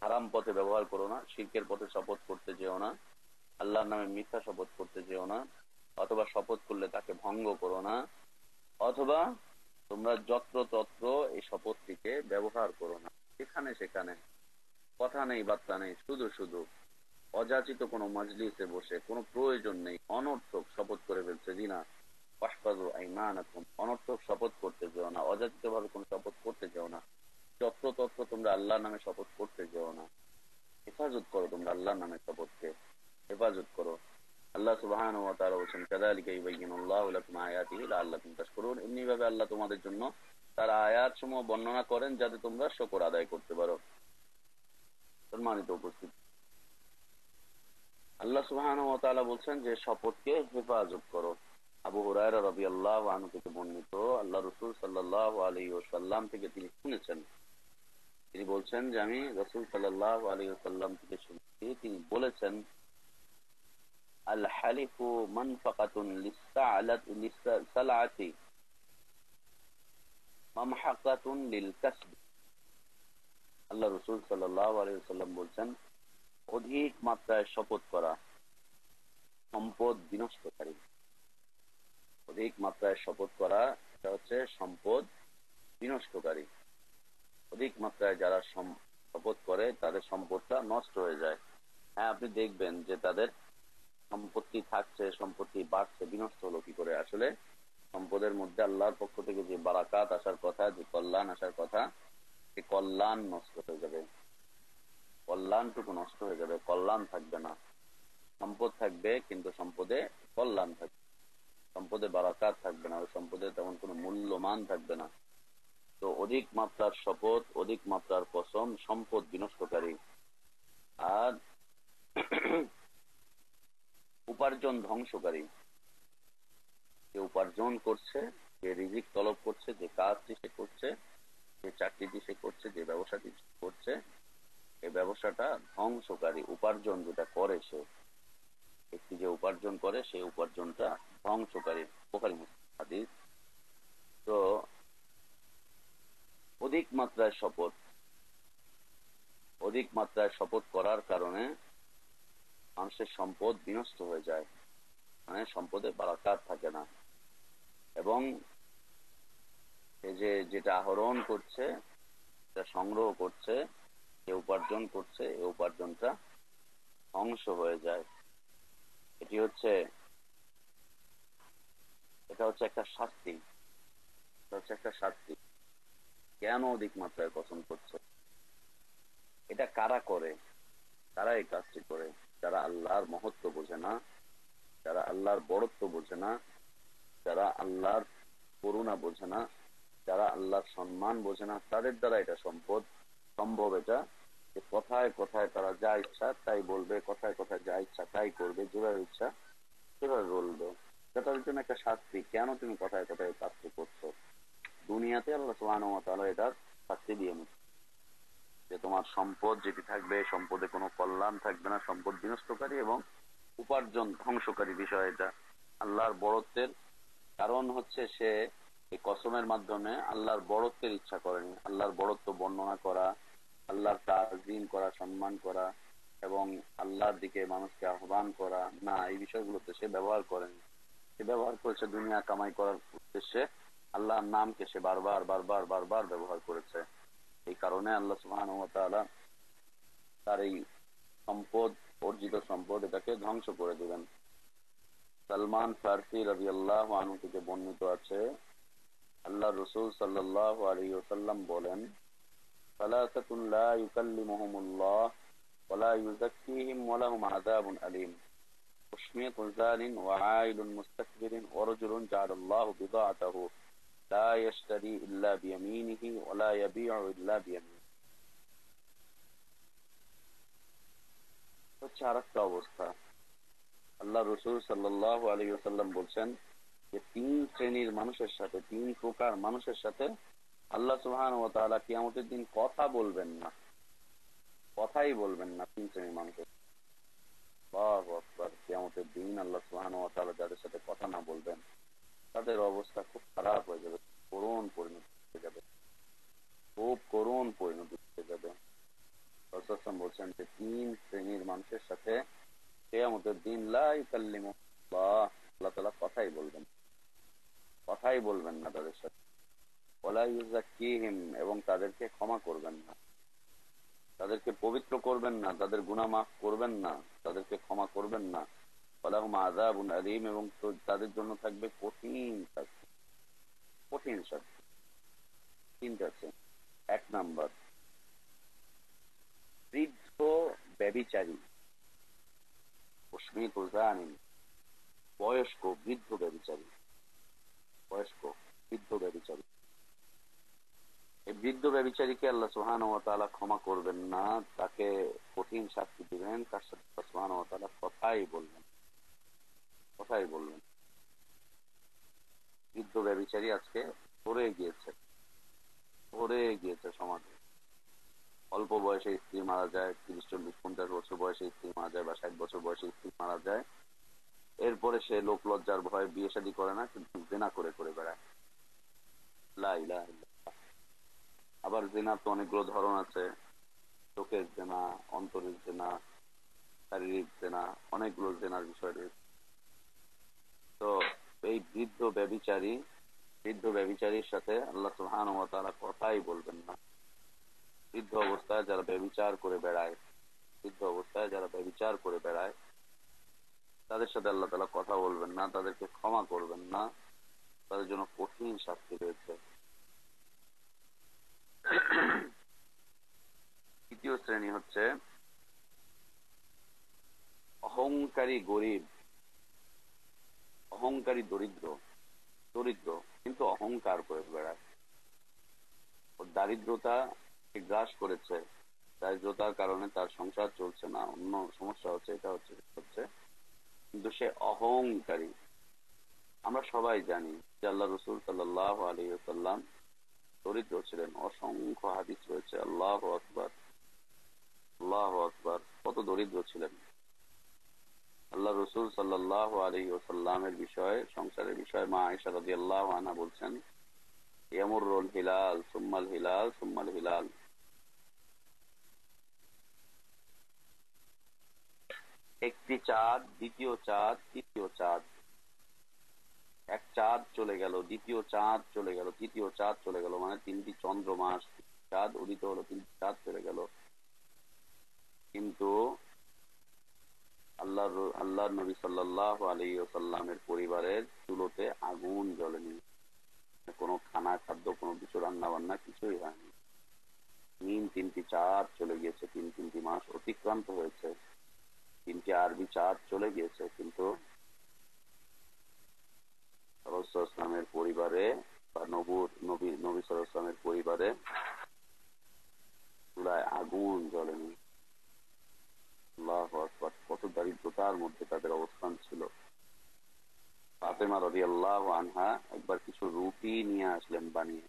হারাম পথে ব্যবহার করো না, শিরকের পথে শপথ করতে যেও না, আল্লাহর নামে মিথ্যা শপথ করতে যেও না, অথবা শপথ করলে তাকে ভঙ্গ করো না, অথবা তোমরা যত্রতত্র এই শপথটিকে ব্যবহার করো না। সেখানে সেখানে কথা নেই, বার্তা নেই, শুধু শুধু অযাচিত কোনো মজলিসে বসে কোনো প্রয়োজন নেই অনর্থক শপথ করে ফেলছে। জি না, ওয়াহফাজু আইমানাকুম, অনর্থক শপথ করতে যেও না, অযাচিত ভাবে কোনো শপথ করতে যেও না, যত্রতত্র তোমরা আল্লাহর নামে শপথ করতে যেও না। হেফাজত করো, তোমরা আল্লাহর নামে শপথকে হেফাজত করো। আল্লাহ সুবহানাহু ওয়া তাআলা বলেন, কাযালিকা ইউবাইয়িনুল্লাহু লাকুম আয়াতিহি লাআল্লাকুম তাশকুরুন। এমনি ভাবে আল্লাহ তোমাদের জন্য তার আয়াত সমূহ বর্ণনা করেন যাতে তোমরা শুকর আদায় করতে পারো। সম্মানিত উপস্থিত, আল্লাহ সুবহানাহু ওয়া তাআলা বলছেন যে শপথকে হেফাজত করো। আবু হুরায়রা রাদিয়াল্লাহু আনহু থেকে বর্ণিত, আল্লাহ রাসূল সাল্লাল্লাহু আলাইহি ওয়াসাল্লাম থেকে তিনি শুনেছেন, তিনি বলছেন যে আমি রাসূল সাল্লাল্লাহু আলাইহি ওয়াসাল্লাম থেকে শুনেছি, তিনি বলেছেন, আল হালিফু মানফাকাতুন লিসসালাতি মামহাকাতুন লিল কাসব। আল্লাহ রাসূল সাল্লাল্লাহু আলাইহি ওয়াসাল্লাম বলছেন, অধিক মাত্রায় শপথ করা সম্পদ বিনষ্টকারী। অধিক মাত্রায় শপথ করা, এটা হচ্ছে সম্পদ বিনষ্টকারী। অধিক মাত্রায় যারা শপথ করে তাদের সম্পদটা নষ্ট হয়ে যায়। হ্যাঁ, আপনি দেখবেন যে তাদের সম্পত্তি থাকছে, সম্পত্তি বাড়ছে, বিনষ্ট হলো কি করে? আসলে সম্পদের মধ্যে আল্লাহর পক্ষ থেকে যে বারাকাত আসার কথা, যে কল্যাণ আসার কথা, সে কল্যাণ নষ্ট হয়ে যাবে, কল্যাণটুকু নষ্ট হয়ে যাবে, কল্যাণ থাকবে না। সম্পদ থাকবে কিন্তু সম্পদে কল্যাণ থাকবে, সম্পদে বারাকাত থাকবে না, ওই সম্পদে তেমন কোনো মূল্যমান থাকবে না। তো অধিক মাত্রার শপথ, অধিক মাত্রার কসম সম্পদ বিনষ্টকারী। আর উপার্জন ধ্বংসকারী। যে উপার্জন করছে, যে রিজিক তলব করছে, যে কাজটি সে করছে, যে চাকরিটি সে করছে, যে ব্যবসাটি করছে, এই ব্যবসাটা ধ্বংসকারী। উপার্জন যেটা করে সে, ব্যক্তি যে উপার্জন করে, সেই উপার্জনটা ধ্বংসকারী। বুখারী মুসলিম হাদিস। তো অধিক মাত্রায় শপথ, অধিক মাত্রায় শপথ করার কারণে মানুষের সম্পদ বিনষ্ট হয়ে যায়, মানে সম্পদে বারাকাত থাকে না। এবং সে যে যেটা আহরণ করছে, যেটা সংগ্রহ করছে, যে উপার্জন করছে, এই উপার্জনটা ধ্বংস হয়ে যায়। এটি হচ্ছে, এটা হচ্ছে একটা শাস্তি, এটা হচ্ছে একটা শাস্তি। কেন অধিক মাত্রায় কসম করছে? এটা কারা করে? তারা এই কাজটি করে যারা আল্লাহর মহত্ব বোঝে না, যারা আল্লাহর বড়ত্ব বোঝে না, যারা আল্লাহর করুণা বোঝে না, যারা আল্লাহর সম্মান বোঝে না, তাদের দ্বারা এটা সম্ভব। এটা যে কথায় কথায় তারা যা ইচ্ছা তাই বলবে, কথায় কথায় যা ইচ্ছা তাই করবে, যেভাবে ইচ্ছা সেভাবে বলবে। সেটার জন্য একটা শাস্তি। কেন তুমি কথায় কথায় কাজটি করছো? দুনিয়াতে আল্লাহ সুবহানাহু ওয়া তাআলা এটার শাস্তি দিয়ে নিচ্ছে, যে তোমার সম্পদ যেটি থাকবে, সম্পদে কোনো কল্যাণ থাকবে না, সম্পদ বিনষ্টকারী এবং উপার্জন ধ্বংসকারী বিষয়। এটা আল্লাহর বড়ত্বের কারণ হচ্ছে সে এই কসমের মাধ্যমে আল্লাহর বড়ত্বের ইচ্ছা করেনি, আল্লাহর বড়ত্ব বর্ণনা করা, আল্লাহর তাজিম করা, সম্মান করা এবং আল্লাহর দিকে মানুষকে আহ্বান করা না, এই বিষয়গুলোতে সে ব্যবহার করেনি। সে ব্যবহার করেছে দুনিয়া কামাই করার উদ্দেশ্যে, আল্লাহর নামকে সে বারবার বারবার বারবার ব্যবহার করেছে। এই কারণে আল্লাহ সুবহানাহু ওয়া তাআলা তার এই সম্পদ, অর্জিত সম্পদ, এটাকে ধ্বংস করে দিবেন। সালমান ফারসি রাদিয়াল্লাহু আনহু থেকে বর্ণিত আছে, আল্লাহ রাসূল সাল্লাল্লাহু আলাইহি ওয়াসাল্লাম বলেন, সালাসাতুন লা ইউকাল্লিমুহুমুল্লাহ ওয়া লা ইউযাক্কিহিম ওয়া লাহুম আযাবুন আলীম, উশমিয়তু যালিন ওয়া আইলুন মুস্তাকবিরিন ওয়া রাজুলুন জাআলাল্লাহু বিদাআতাহু লা ইয়াশতারি ইল্লা বিয়ামিনিহি ওয়া লা ইয়াবিউ ইল্লা বিয়ামিনিহি। হচ্ছে আরেকটা অবস্থা। আল্লাহ রাসূল সাল্লাল্লাহু আলাইহি ওয়াসাল্লাম বলছেন, যে তিন শ্রেণীর মানুষের সাথে, তিন প্রকার মানুষের সাথে আল্লাহ সুবহানাহু ওয়া তাআলা কিয়ামতের দিন কথা বলবেন না, কথাই বলবেন না তিন শ্রেণীর মানুষের। আল্লাহু আকবার। কিয়ামতের দিন আল্লাহ সুবহানাহু ওয়া তাআলা যাদের সাথে কথা না বলবেন তাদের অবস্থা খুব খারাপ হয়ে যাবে, করুণ পরিণতি হয়ে যাবে, খুব করুণ পরিণতি হয়ে যাবে। রাসূল বলছেন যে তিন শ্রেণীর মানুষের সাথে কিয়ামতের দিন লা ইউকাল্লিমুল্লাহ, আল্লাহ তাআলা কথাই বলবেন, কথাই বলবেন না তাদের সাথে। ওয়ালা ইউযাক্কিহিম, এবং তাদেরকে ক্ষমা করবেন না, তাদেরকে পবিত্র করবেন না, তাদের গুনাহ মাফ করবেন না, তাদেরকে ক্ষমা করবেন না। ওয়ালাহুম আযাবুন আলীম, এবং তাদের জন্য থাকবে কঠিন শাস্তি, কঠিন শাস্তি। তিনটা আছে। এক নাম্বার, বৃদ্ধ ব্যভিচারী, অস্মিত জানিন, বয়স্ক বৃদ্ধ ব্যভিচারী, বয়স্ক বৃদ্ধ ব্যভিচারী। এই বৃদ্ধ ব্যভিচারীকে আল্লাহ সুবহানাহু ওয়া তাআলা ক্ষমা করবেন না, তাকে কঠিন শাস্তি দিবেন, তার সাথে আল্লাহ সুবহানাহু ওয়া তাআলা কথাই বলবেন, কথাই বলবেন। বৃদ্ধ ব্যভিচারী আজকে ভরে গিয়েছে, ভরে গিয়েছে সমাজে। অল্প বয়সে স্ত্রী মারা যায়, 30, 40, 50 বছর বয়সে স্ত্রী মারা যায়, বা 60 বছর বয়সে স্ত্রী মারা যায়, এরপরে সে লোক লজ্জার ভয়ে বিয়ে শাদী করে না, কিন্তু জিনা করে করে বেড়ায়। লা ইলাহা ইল্লাল্লাহ। আবার জিনার তো অনেকগুলো ধরন আছে, চোখের জেনা, অন্তরের জেনা, শারীরিক জেনা, অনেকগুলো জেনার বিষয় রয়েছে। তো এই বৃদ্ধ ব্যভিচারী, বৃদ্ধ ব্যভিচারীর সাথে আল্লাহ সুবহানাহু ওয়া তাআলা কথাই বলবেন না। বৃদ্ধ অবস্থায় যারা ব্যভিচার করে বেড়ায়, বৃদ্ধ অবস্থায় যারা ব্যভিচার করে বেড়ায়, তাদের সাথে আল্লাহ তাআলা কথা বলবেন না, তাদেরকে ক্ষমা করবেন না, তাদের জন্য কঠিন শাস্তি রয়েছে। তৃতীয় শ্রেণী হচ্ছে অহংকারী গরিব, অহংকারী দরিদ্র, দরিদ্র কিন্তু অহংকার করে বেড়ায়। ওর দারিদ্রতা গ্রাস করেছে, দারিদ্রতার কারণে তার সংসার চলছে না, অন্য সমস্যা হচ্ছে, এটা হচ্ছে হচ্ছে, কিন্তু সে অহংকারী। আমরা সবাই জানি যে আল্লাহ রাসূল সাল্লাল্লাহু আলাইহি ওয়াসাল্লাম দরিদ্র ছিলেন, অসংখ্য হাদিস রয়েছে। আল্লাহু আকবার, আল্লাহু আকবার, কত দরিদ্র ছিলেন। আল্লাহ রাসূল সাল্লাল্লাহু আলাইহি ওয়াসাল্লামের বিষয়ে, সংসারের বিষয়ে মা আয়েশা রাদিয়াল্লাহু আনহা বলছেন, ইয়ামুরুল হিলাল সুম্মাল হিলাল সুম্মাল হিলাল, একটি চাঁদ, দ্বিতীয় চাঁদ, তৃতীয় চাঁদ। এক চাঁদ চলে গেল, দ্বিতীয় চাঁদ চলে গেল, তৃতীয় চাঁদ চলে গেল, মানে তিনটি চন্দ্র মাস, চাঁদ উদিত হলো, তিনটি চাঁদ চলে গেল, কিন্তু আল্লাহর নবী সাল্লাল্লাহু আলাইহি ওয়াসাল্লামের পরিবারের চুলোতে আগুন জ্বলেনি, কোনো খানা খাদ্য, কোনো কিছু রান্না বান্না কিছুই হয়নি। তিনটি চাঁদ চলে গিয়েছে, তিনটি মাস অতিক্রান্ত হয়েছে, তিনটি আরবি চাঁদ চলে গিয়েছে, কিন্তু সাল্লামের পরিবারে বা নবী সাল্লামের পরিবারে চুলায় আগুন জ্বলেনি। আল্লাহু আকবার, কত দারিদ্রতার মধ্যে তাদের অবস্থান ছিল। ফাতেমা রাদিয়াল্লাহু আনহা একবার কিছু রুটি নিয়ে আসলেন বানিয়ে,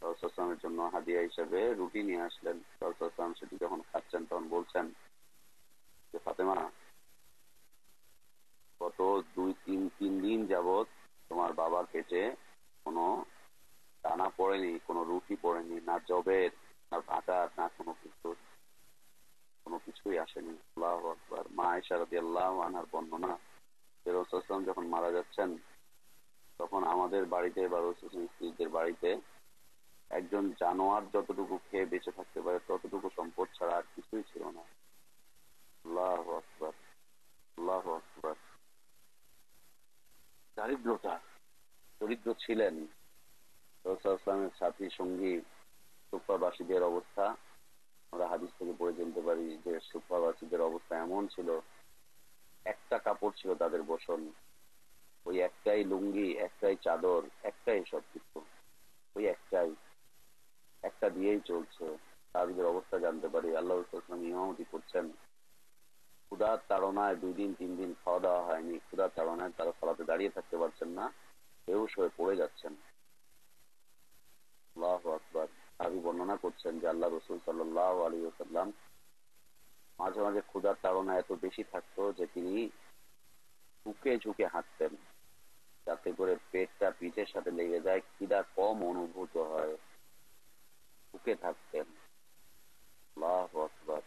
রাসূলের জন্য হাদিয়া হিসেবে রুটি নিয়ে আসলেন। রাসূল সেটি যখন খাচ্ছেন তখন বলছেন যে, ফাতেমা, গত 2-3 দিন যাবত তোমার বাবার পেটে কোনো দানা পড়েনি, কোনো রুটি পড়েনি, না জবের, না আটার, না কোনো কিছু, কোনো কিছুই আসেনি। আল্লাহু আকবার। মা আয়েশা রাদিয়াল্লাহু আনহার বর্ণনা, যে রাসূল যখন মারা যাচ্ছেন তখন আমাদের বাড়িতে বা রাসূলের স্ত্রীদের বাড়িতে একজন জানোয়ার যতটুকু খেয়ে বেঁচে থাকতে পারে ততটুকু সম্পদ ছাড়া আর কিছুই ছিল না। আল্লাহু আকবার, আল্লাহু আকবার। দারিদ্রতা, দরিদ্র ছিলেন। রাসূলের সাথী সঙ্গী সুফাবাসীদের অবস্থা আমরা হাদিস থেকে পড়ে জানতে পারি যে সুফাবাসীদের অবস্থা এমন ছিল, একটা কাপড় ছিল তাদের বসন, ওই একটাই লুঙ্গি, একটাই চাদর, একটাই সবকিছু, ওই একটাই, একটা দিয়েই চলছে। তাদের অবস্থা জানতে পারি। আল্লাহ রাসূল ইমামতি করছেন, ক্ষুধার তাড়নায় 2 দিন 3 দিন খাওয়া দাওয়া হয়নি, ক্ষুধার তাড়নায় তারা সালাতে দাঁড়িয়ে থাকতে পারছেন না, বেহুশ হয়ে পড়ে যাচ্ছেন। আল্লাহু আকবার। সাহাবী বর্ণনা করছেন যে আল্লাহ রসুল সাল্লাল্লাহু আলাইহি ওয়াসাল্লাম মাঝে মাঝে ক্ষুধার তাড়না এত বেশি থাকতো যে তিনি ঝুঁকে ঝুঁকে হাঁটতেন, যাতে করে পেটটা পিঠের সাথে লেগে যায়, খিদা কম অনুভূত হয়। ঝুঁকে থাকতেন। আল্লাহু আকবার,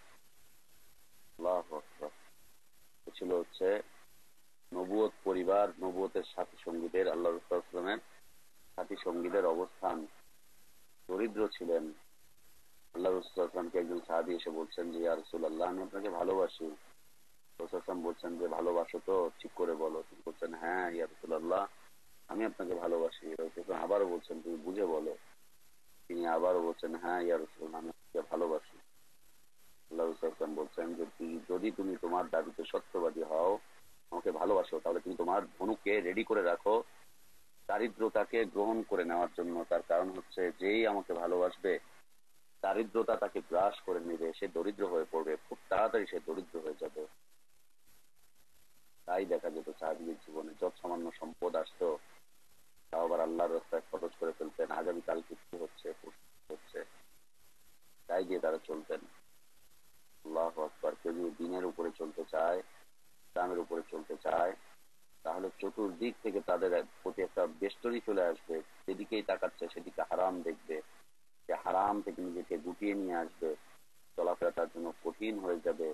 আল্লাহু আকবার। ছিল হচ্ছে নবুয়ত পরিবার, নবুয়তের সাথী সঙ্গীদের, আল্লাহ রাসূলের সাথী সঙ্গীদের অবস্থান দরিদ্র ছিলেন। আল্লাহ রাসূলকে একজন সাহাবী এসে বলছেন যে ইয়া রাসূলুল্লাহ, আমি আপনাকে ভালোবাসি। রাসূল বলছেন যে ভালোবাসো তো, ঠিক করে বলো। তিনি বলছেন হ্যাঁ ইয়া রাসূলুল্লাহ, আমি আপনাকে ভালোবাসি। রাসূল আবারও বলছেন তুমি বুঝে বলো। তিনি আবারও বলছেন হ্যাঁ ইয়া রাসূলুল্লাহ, আমি আপনাকে ভালোবাসি। আল্লাহ রাসূল বলছেন যে যদি তুমি তোমার দাবিতে সত্যবাদী হও, আমাকে ভালোবাসো, তাহলে তুমি তোমার ধনুকে রেডি করে রাখো দারিদ্রতাকে গ্রহণ করে নেওয়ার জন্য। তার কারণ হচ্ছে যেই আমাকে ভালোবাসবে, দারিদ্রতা তাকে গ্রাস করে নেবে, সে দরিদ্র হয়ে পড়বে, খুব তাড়াতাড়ি সে দরিদ্র হয়ে যাবে। তাই দেখা যেত সাহাবীদের জীবনে যত সামান্য সম্পদ আসতো, তাও আবার আল্লাহর রাস্তায় খরচ করে ফেলতেন। আগামীকাল কি হচ্ছে হচ্ছে তাই দিয়ে তারা চলতেন। আল্লাহু আকবার। কেউ যদি দিনের উপরে চলতে চায়, ইসলামের উপরে চলতে চায়, তাহলে চতুর্দিক থেকে তাদের প্রতি একটা বেষ্টনী চলে আসবে। যেদিকেই তাকাচ্ছে সেদিকে হারাম দেখবে, যে হারাম থেকে নিজেকে গুটিয়ে নিয়ে আসবে। চলাফেরা তার জন্য কঠিন হয়ে যাবে।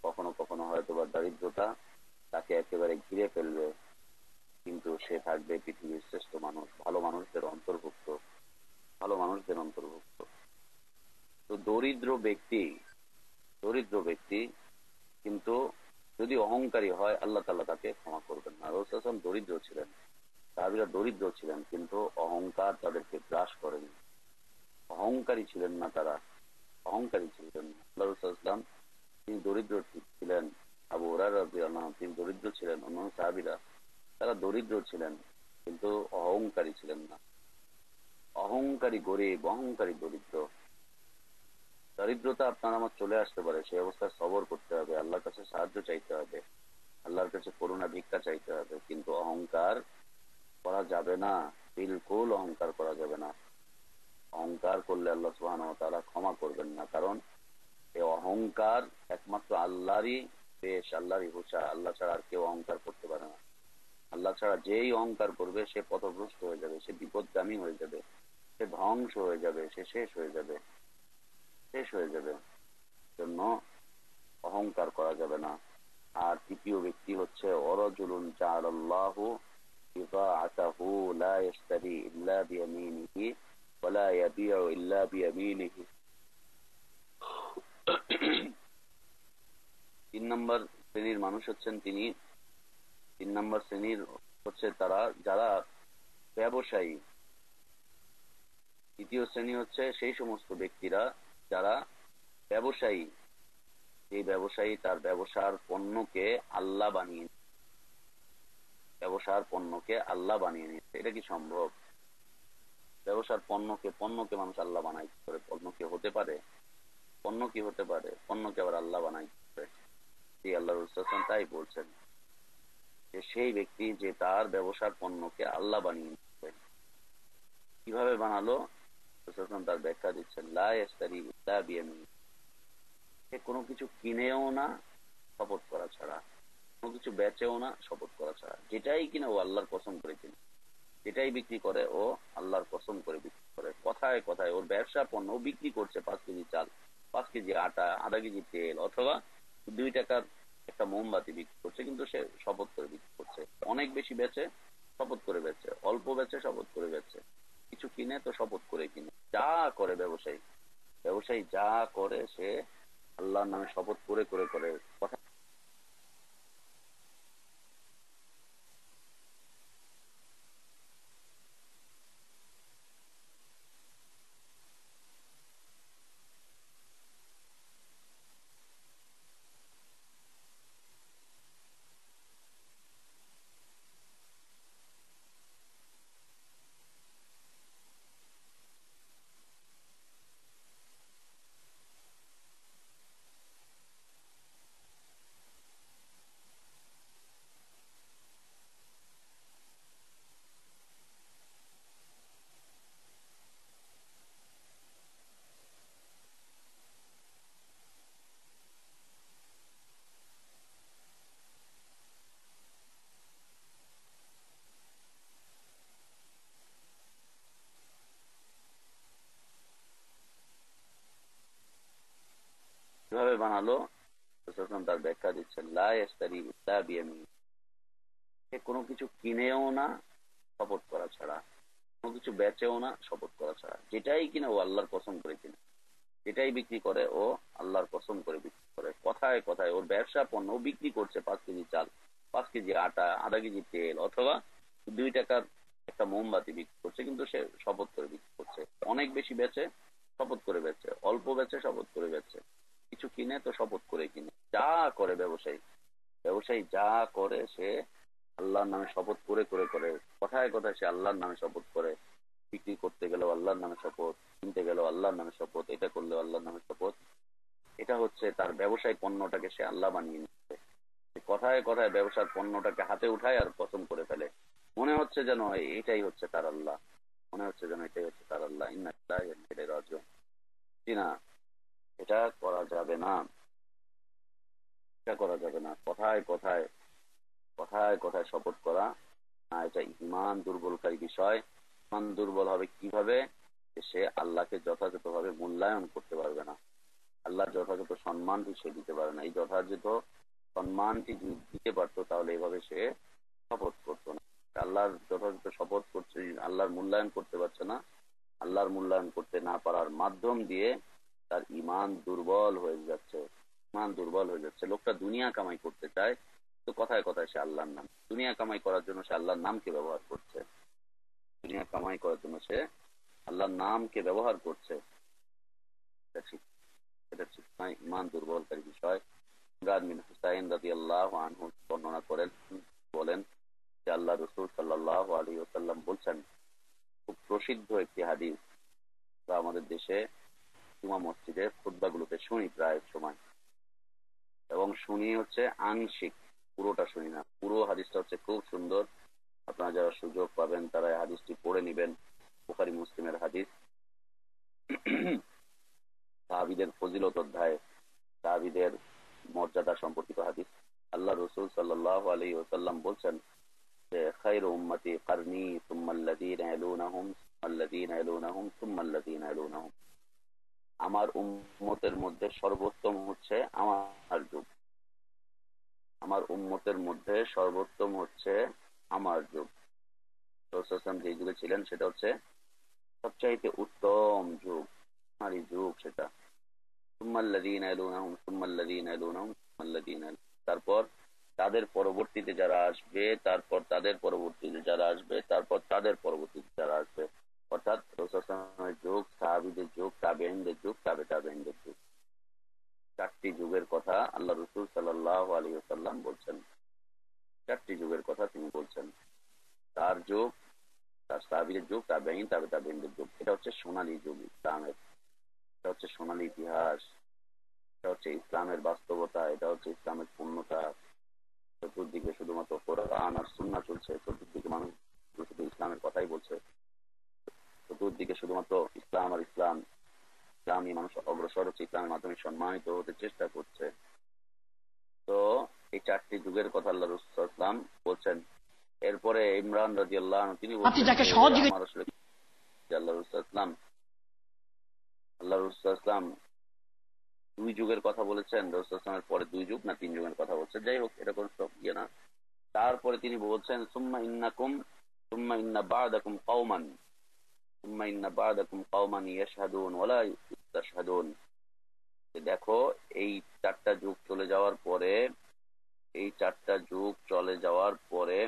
কখনো কখনো হয়তো বা দারিদ্রতা তাকে একেবারে ঘিরে ফেলবে, কিন্তু সে থাকবে পৃথিবীর শ্রেষ্ঠ মানুষ, ভালো মানুষদের অন্তর্ভুক্ত, ভালো মানুষদের অন্তর্ভুক্ত। তো দরিদ্র ব্যক্তি কিন্তু যদি অহংকারী হয়, আল্লাহ তাআলা তাকে ক্ষমা করবেন না। রাসূল সাল্লাল্লাহু আলাইহি ওয়াসাল্লাম দরিদ্র ছিলেন, সাহাবীরা দরিদ্র ছিলেন, কিন্তু অহংকার তাদেরকে গ্রাস করেনি। অহংকারী ছিলেন না তারা, অহংকারী ছিলেন না। আল্লাহ রাসূল সাল্লাল্লাহু আলাইহি ওয়াসাল্লাম তিনি দরিদ্র ছিলেন, আবু হুরায়রা রাদিয়াল্লাহু আনহু তিনি দরিদ্র ছিলেন, অন্যান্য সাহাবীরা তারা দরিদ্র ছিলেন, কিন্তু অহংকারী ছিলেন না। অহংকারী গরিব, অহংকারী দরিদ্র। দারিদ্রতা আপনার আমার চলে আসতে পারে, সেই অবস্থায় সবর করতে হবে, আল্লাহর কাছে সাহায্য চাইতে হবে, আল্লাহর কাছে করুণা ভিক্ষা চাইতে হবে, কিন্তু অহংকার করা যাবে না। বিলকুল অহংকার করা যাবে না। অহংকার করলে আল্লাহ সুবহানাহু ওয়া তাআলা ক্ষমা করবেন না। কারণ এই অহংকার একমাত্র আল্লাহরই পেশ, আল্লাহরই হোসা। আল্লাহ ছাড়া আর কেউ অহংকার করতে পারে না। আল্লাহ ছাড়া যেই অহংকার করবে সে পথভ্রষ্ট হয়ে যাবে, সে বিপদগামী হয়ে যাবে, সে ধ্বংস হয়ে যাবে, সে শেষ হয়ে যাবে, শেষ হয়ে যাবে। জন্য অহংকার করা যাবে না। আর তৃতীয় ব্যক্তি হচ্ছে ওয়ারাজুলুন জাআলাল্লাহু বিদাআতাহু লা ইশতারি ইল্লা বিয়ামিনিহি ওয়া লা ইয়াবিউ ইল্লা বিয়ামিনিহি। 3 নম্বর শ্রেণীর মানুষ হচ্ছেন তিনি, 3 নম্বর শ্রেণীর হচ্ছে তারা যারা ব্যবসায়ী। তৃতীয় শ্রেণী হচ্ছে সেই সমস্ত ব্যক্তিরা যারা ব্যবসায়ী, এই ব্যবসায়ী তার ব্যবসার পণ্যকে আল্লাহ বানিয়ে, ব্যবসার পণ্যকে আল্লাহ বানিয়ে নিচ্ছে। এটা কি সম্ভব? ব্যবসার পণ্যকে মানুষ আল্লাহ বানাই করে? পণ্য কি হতে পারে? পণ্য কি হতে পারে? পণ্যকে আবার আল্লাহ বানাই করে? আল্লাহ রাসূল তাই বলছেন যে সেই ব্যক্তি যে তার ব্যবসার পণ্যকে আল্লাহ বানিয়ে নিচ্ছে। কিভাবে বানালো? রাসূল তার ব্যাখ্যা দিচ্ছেন, লা ইয়াশতারি ইল্লা বিয়ামিনিহি। সে কোনো কিছু কিনেও না শপথ করা ছাড়া, কোনো কিছু বেচেও না শপথ করা ছাড়া। যেটাই কিনা ও আল্লাহর কসম করে কিনে, যেটাই বিক্রি করে ও আল্লাহর কসম করে বিক্রি করে। কথায় কথায় ওর ব্যবসা পণ্য ও বিক্রি করছে 5 কেজি চাল, 5 কেজি আটা, আধা কেজি তেল, অথবা 2 টাকার একটা মোমবাতি বিক্রি করছে, কিন্তু সে শপথ করে বিক্রি করছে। অনেক বেশি বেচে শপথ করে বেচে, অল্প বেচে শপথ করে বেচে, কিছু কিনে তো শপথ করে কিনে। যা করে ব্যবসায়ী, ব্যবসায়ী যা করে সে আল্লাহর নামে শপথ করে করে করে। কথা কিভাবে বানালো? তার ব্যাখ্যা দিচ্ছেন, লা ইয়াশতারি ইল্লা বিয়ামিন, সে কোনো কিছু কিনেও না শপথ করা ছাড়া, কোনো কিছু বেচেও না শপথ করা ছাড়া। যেটাই কিনে ও আল্লাহর কসম করে কিনে, যেটাই বিক্রি করে ও আল্লাহর কসম করে বিক্রি করে। কথায় কথায় ওর ব্যবসা পণ্য ও বিক্রি করছে 5 কেজি চাল, 5 কেজি আটা, আধা কেজি তেল, অথবা 2 টাকার একটা মোমবাতি বিক্রি করছে, কিন্তু সে শপথ করে বিক্রি করছে। অনেক বেশি বেচে শপথ করে বেচে, অল্প বেচে শপথ করে বেচে, কিছু কিনে তো শপথ করে কিনে। যা করে ব্যবসায়ী, ব্যবসায়ী যা করে সে আল্লাহর নামে শপথ করে করে করে। কথায় কথায় সে আল্লাহর নামে শপথ করে। বিক্রি করতে গেলেও আল্লাহর নামে শপথ, কিনতে গেলেও আল্লাহর নামে শপথ, এটা করলেও আল্লাহর নামে শপথ। এটা হচ্ছে তার ব্যবসায়িক পণ্যটাকে সে আল্লাহ বানিয়ে নিচ্ছে। কথায় কথায় ব্যবসার পণ্যটাকে হাতে উঠায় আর কসম করে ফেলে। মনে হচ্ছে যেন এটাই হচ্ছে তার আল্লাহ, মনে হচ্ছে যেন এটাই হচ্ছে তার আল্লাহ। ইন্না লিল্লাহি ওয়া ইন্না ইলাইহি রাজিউন। না, এটা করা যাবে না, এটা করা যাবে না। কথায় কথায়, কথায় কথায় শপথ করা না, এটা ইমান দুর্বলকারী বিষয়। ইমান দুর্বল হবে কিভাবে? সে আল্লাহকে যথাযথভাবে মূল্যায়ন করতে পারবে না, আল্লাহর যথাযথ সম্মানটি সে দিতে পারে না। এই যথাযথ সম্মানটি যদি দিতে পারতো তাহলে এভাবে সে শপথ করতো না। আল্লাহর যথাযথ শপথ করছে, আল্লাহর মূল্যায়ন করতে পারছে না। আল্লাহর মূল্যায়ন করতে না পারার মাধ্যম দিয়ে তার ইমান দুর্বল হয়ে যাচ্ছে, ইমান দুর্বল হয়ে যাচ্ছে। লোকটা দুনিয়া কামাই করতে চায়, তো কথায় কথায় সে আল্লাহর নাম, দুনিয়া কামাই করার জন্য সে আল্লাহর নামকে ব্যবহার করছে, দুনিয়া কামাই করার জন্য সে আল্লাহর নামকে ব্যবহার করছে। এটা ঠিক, এটা ঠিক নয়, ইমান দুর্বলকারী বিষয়। ইমরান বিন হুসাইন রাদিয়াল্লাহু আনহু বর্ণনা করেন, বলেন যে আল্লাহ রাসূল সাল্লাল্লাহু আলাইহি ওয়াসাল্লাম বলছেন, খুব প্রসিদ্ধ একটি হাদিস, আমাদের দেশে জুমা মসজিদে খুতবাগুলোতে শুনি প্রায় সময়, এবং শুনি হচ্ছে আংশিক, পুরোটা শুনি না। পুরো হাদিসটা হচ্ছে খুব সুন্দর। আপনারা যারা সুযোগ পাবেন তারা এই হাদিসটি পড়ে নিবেন। বুখারী মুসলিমের হাদিস, সাহাবীদের ফজিলত অধ্যায়, সাহাবীদের মর্যাদা সম্পর্কিত হাদিস। আল্লাহ রাসূল সাল্লাল্লাহু আলাইহি ওয়াসাল্লাম বলছেন যে খায়রু উম্মতি কারনি সুম্মা আল্লাযীনা ইয়ালুনাহুম সুম্মা আল্লাযীনা ইয়ালুনাহুম সুম্মা আল্লাযীনা ইয়ালুনাহুম, আমার উম্মতের মধ্যে সর্বোত্তম হচ্ছে আমার যুগ, আমার উম্মতের মধ্যে সর্বোত্তম হচ্ছে আমার যুগ। রাসূল যে যুগে ছিলেন সেটা হচ্ছে সবচাইতে উত্তম যুগ, আমারই যুগ সেটা। সুম্মাল্লাযীনা ইয়ালুনাহুম সুম্মাল্লাযীনা ইয়ালুনাহুম সুম্মাল্লাযীনা ইয়ালুনাহুম, তারপর তাদের পরবর্তীতে যারা আসবে, তারপর তাদের পরবর্তীতে যারা আসবে, তারপর তাদের পরবর্তীতে যারা আসবে। অর্থাৎ রাসূলের যুগ, সাহাবীদের যুগ, তাবেঈনদের যুগ, তাবেঈনদের যুগ। 4টি যুগের কথা আল্লাহ রাসূল সাল্লাল্লাহু আলাইহি ওয়াসাল্লাম বলছেন। 4টি যুগের কথা তিনি বলছেন। তার যুগ, তার সাহাবীদের যুগ, তাবেঈন, তাবেঈনদের যুগ। এটা হচ্ছে সোনালী যুগ ইসলামের, এটা হচ্ছে সোনালী ইতিহাস, এটা হচ্ছে ইসলামের বাস্তবতা, এটা হচ্ছে ইসলামের পূর্ণতা। চতুর্দিকে শুধুমাত্র কোরআন আর সুন্নাহ চলছে, চতুর্দিকে মানুষ শুধু ইসলামের কথাই বলছে, চতুর্দিকে শুধুমাত্র ইসলাম আর ইসলাম, ইসলামী মানুষ অগ্রসর হচ্ছে, ইসলামের মাধ্যমে সম্মানিত হতে চেষ্টা করছে। তো এই 4টি যুগের কথা আল্লাহ রাসূল সাল্লাল্লাহু আলাইহি ওয়াসাল্লাম বলছেন। এরপরে ইমরান রাদিয়াল্লাহু আনহু তিনি বলছেন আমার আসলে আল্লাহ রাসূল সাল্লাল্লাহু আলাইহি ওয়াসাল্লাম 2 যুগের কথা বলেছেন, রাসূল সাল্লাল্লাহু আলাইহি ওয়াসাল্লামের পরে 2 যুগ না 3 যুগের কথা বলছেন, যাই হোক এটা কোনো সব ইয়ে না। তারপরে তিনি বলছেন সুম্মা ইন্নাকুম সুম্মা ইন্না বা'দাকুম কওমান সুম্মা ইন্না বা'দাকুম কওমান ইয়াশহাদুন ওয়ালা ইস্তাশহাদুন। দেখো এই 4টা যুগ চলে যাওয়ার পরে, এই 4টা যুগ চলে যাওয়ার পরে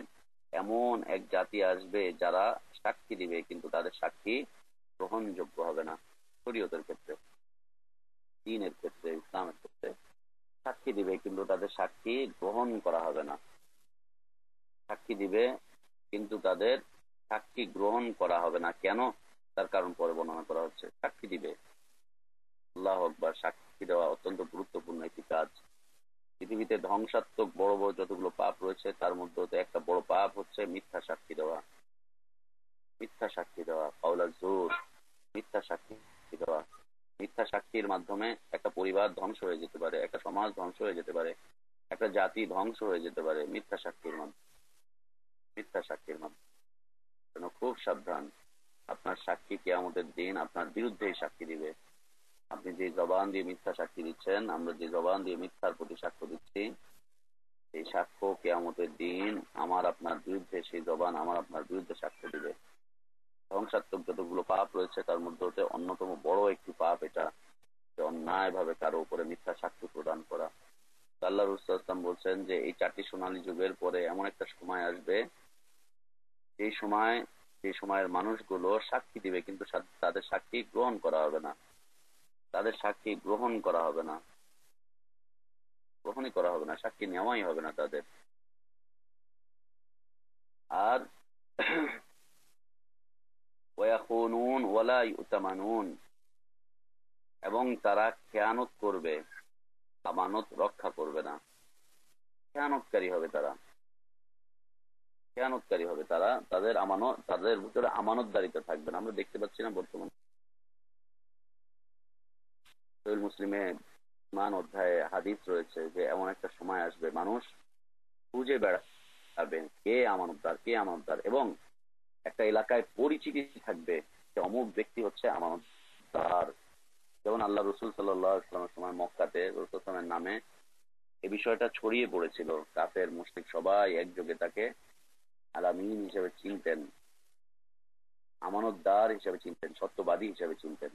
এমন এক জাতি আসবে যারা সাক্ষী দিবে, কিন্তু তাদের সাক্ষী গ্রহণযোগ্য হবে না। শরীয়তের ক্ষেত্রে, দ্বীনের ক্ষেত্রে, ইসলামের ক্ষেত্রে সাক্ষী দিবে, কিন্তু তাদের সাক্ষী গ্রহণ করা হবে না। সাক্ষী দিবে কিন্তু তাদের সাক্ষী গ্রহণ করা হবে না। কেন? তার কারণ পরে বর্ণনা করা হচ্ছে। সাক্ষী দিবে, আল্লাহু আকবার, সাক্ষী দেওয়া অত্যন্ত গুরুত্বপূর্ণ একটি কাজ। পৃথিবীতে ধ্বংসাত্মক বড় বড় যতগুলো পাপ রয়েছে তার মধ্যে একটা বড় পাপ হচ্ছে মিথ্যা সাক্ষী দেওয়া। মিথ্যা সাক্ষী দেওয়া, কাউলা জোর, মিথ্যা সাক্ষী দেওয়া। মিথ্যা সাক্ষীর মাধ্যমে একটা পরিবার ধ্বংস হয়ে যেতে পারে, একটা সমাজ ধ্বংস হয়ে যেতে পারে, একটা জাতি ধ্বংস হয়ে যেতে পারে মিথ্যা সাক্ষীর মাধ্যমে। মিথ্যা সাক্ষীর মাধ্যমে খুব সাবধান। আপনার সাক্ষী কিয়ামতের দিন আপনার বিরুদ্ধেই সাক্ষী দিবে। আপনি যে জবান দিয়ে মিথ্যা সাক্ষী দিচ্ছেন, আমরা যে জবান দিয়ে মিথ্যার প্রতি সাক্ষ্য দিচ্ছি, এই সাক্ষ্য কিয়ামতের দিন আমার আপনার বিরুদ্ধে, সেই জবান আমার আপনার বিরুদ্ধে সাক্ষ্য দিবে। ধ্বংসাত্মক যতগুলো পাপ রয়েছে তার মধ্যে হতে অন্যতম বড় একটি পাপ এটা, যে অন্যায় ভাবে কারো উপরে মিথ্যা সাক্ষ্য প্রদান করা। আল্লাহ রাসূল বলছেন যে এই 4টি সোনালী যুগের পরে এমন একটা সময় আসবে, এই সময়, যে সময়ের মানুষগুলো সাক্ষী দিবে কিন্তু তাদের সাক্ষী গ্রহণ করা হবে না, তাদের সাক্ষী গ্রহণ করা হবে না, গ্রহণই করা হবে না, সাক্ষী নেওয়াই হবে না তাদের। আর ওয়ায়াখুনুন ওয়ালা ইউতামানুন, এবং তারা খেয়ানত করবে, আমানত রক্ষা করবে না, খেয়ানতকারী হবে তারা, খেয়ানতকারী হবে তারা, তাদের আমানত, তাদের ভিতরে আমানতদারিতা থাকবে না। আমরা দেখতে পাচ্ছি না বর্তমানে সহিহ মুসলিমে মান অধ্যায়ে হাদিস রয়েছে যে এমন একটা সময় আসবে মানুষ খুঁজে বেড়াবে কে আমানতদার, কে আমানতদার, এবং একটা এলাকায় পরিচিতি থাকবে যে অমুক ব্যক্তি হচ্ছে আমানতদার। যেমন আল্লাহ রসুল সাল্লাল্লাহু আলাইহি ওয়াসাল্লামের সময় মক্কাতে রসুলের নামে এই বিষয়টা ছড়িয়ে পড়েছিল, কাফের মুশরিক সবাই একযোগে তাকে আলামিন হিসেবে চিনতেন, আমানতদার হিসেবে চিনতেন, সত্যবাদী হিসেবে চিনতেন।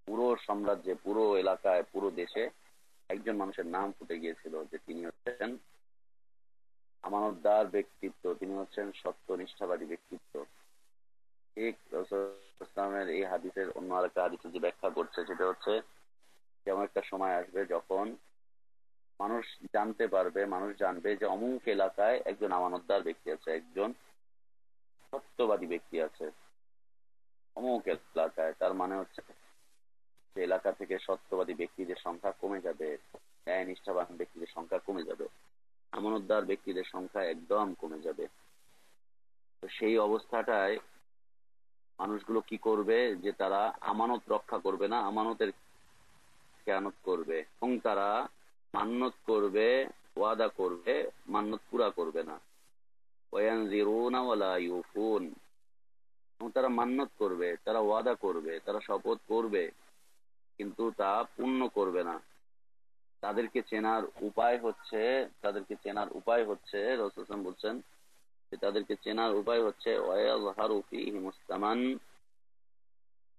পুরো সাম্রাজ্যে, পুরো এলাকায়, পুরো দেশে একজন মানুষের নাম ফুটে গিয়েছিল যে তিনি হচ্ছেন আমানতদার ব্যক্তিত্ব, তিনি হচ্ছেন সত্যনিষ্ঠাবাদী ব্যক্তিত্ব। ঠিক রাসূলের এই হাদিসের অন্য আরেকটা হাদিসে যে ব্যাখ্যা করছে সেটা হচ্ছে যেমন একটা সময় আসবে যখন মানুষ জানতে পারবে, মানুষ জানবে যে অমুক এলাকায় একজন আমানতদার ব্যক্তি আছে, একজন সত্যবাদী ব্যক্তি আছে অমুক এলাকায়। তার মানে হচ্ছে যে এলাকা থেকে সত্যবাদী ব্যক্তিদের সংখ্যা কমে যাবে, ন্যায় নিষ্ঠাবান ব্যক্তিদের সংখ্যা কমে যাবে, আমানতদার ব্যক্তিদের সংখ্যা একদম কমে যাবে। তো সেই অবস্থাটায় মানুষগুলো কি করবে, যে তারা আমানত রক্ষা করবে না, আমানতের খেয়ানত করবে, এবং তারা মান্যত করবে, ওয়াদা করবে, মান্যত পুরা করবে না। ওয়ায়ানজিরুনা ওয়ালা ইউফুন, এবং তারা মান্যত করবে, তারা ওয়াদা করবে, তারা শপথ করবে, কিন্তু তা পূর্ণ করবে না। তাদেরকে চেনার উপায় হচ্ছে, তাদেরকে চেনার উপায় হচ্ছে রাসূল বলছেন যে তাদেরকে চেনার উপায় হচ্ছে ওয়ায়াযহারু ফীহিমুস সামান,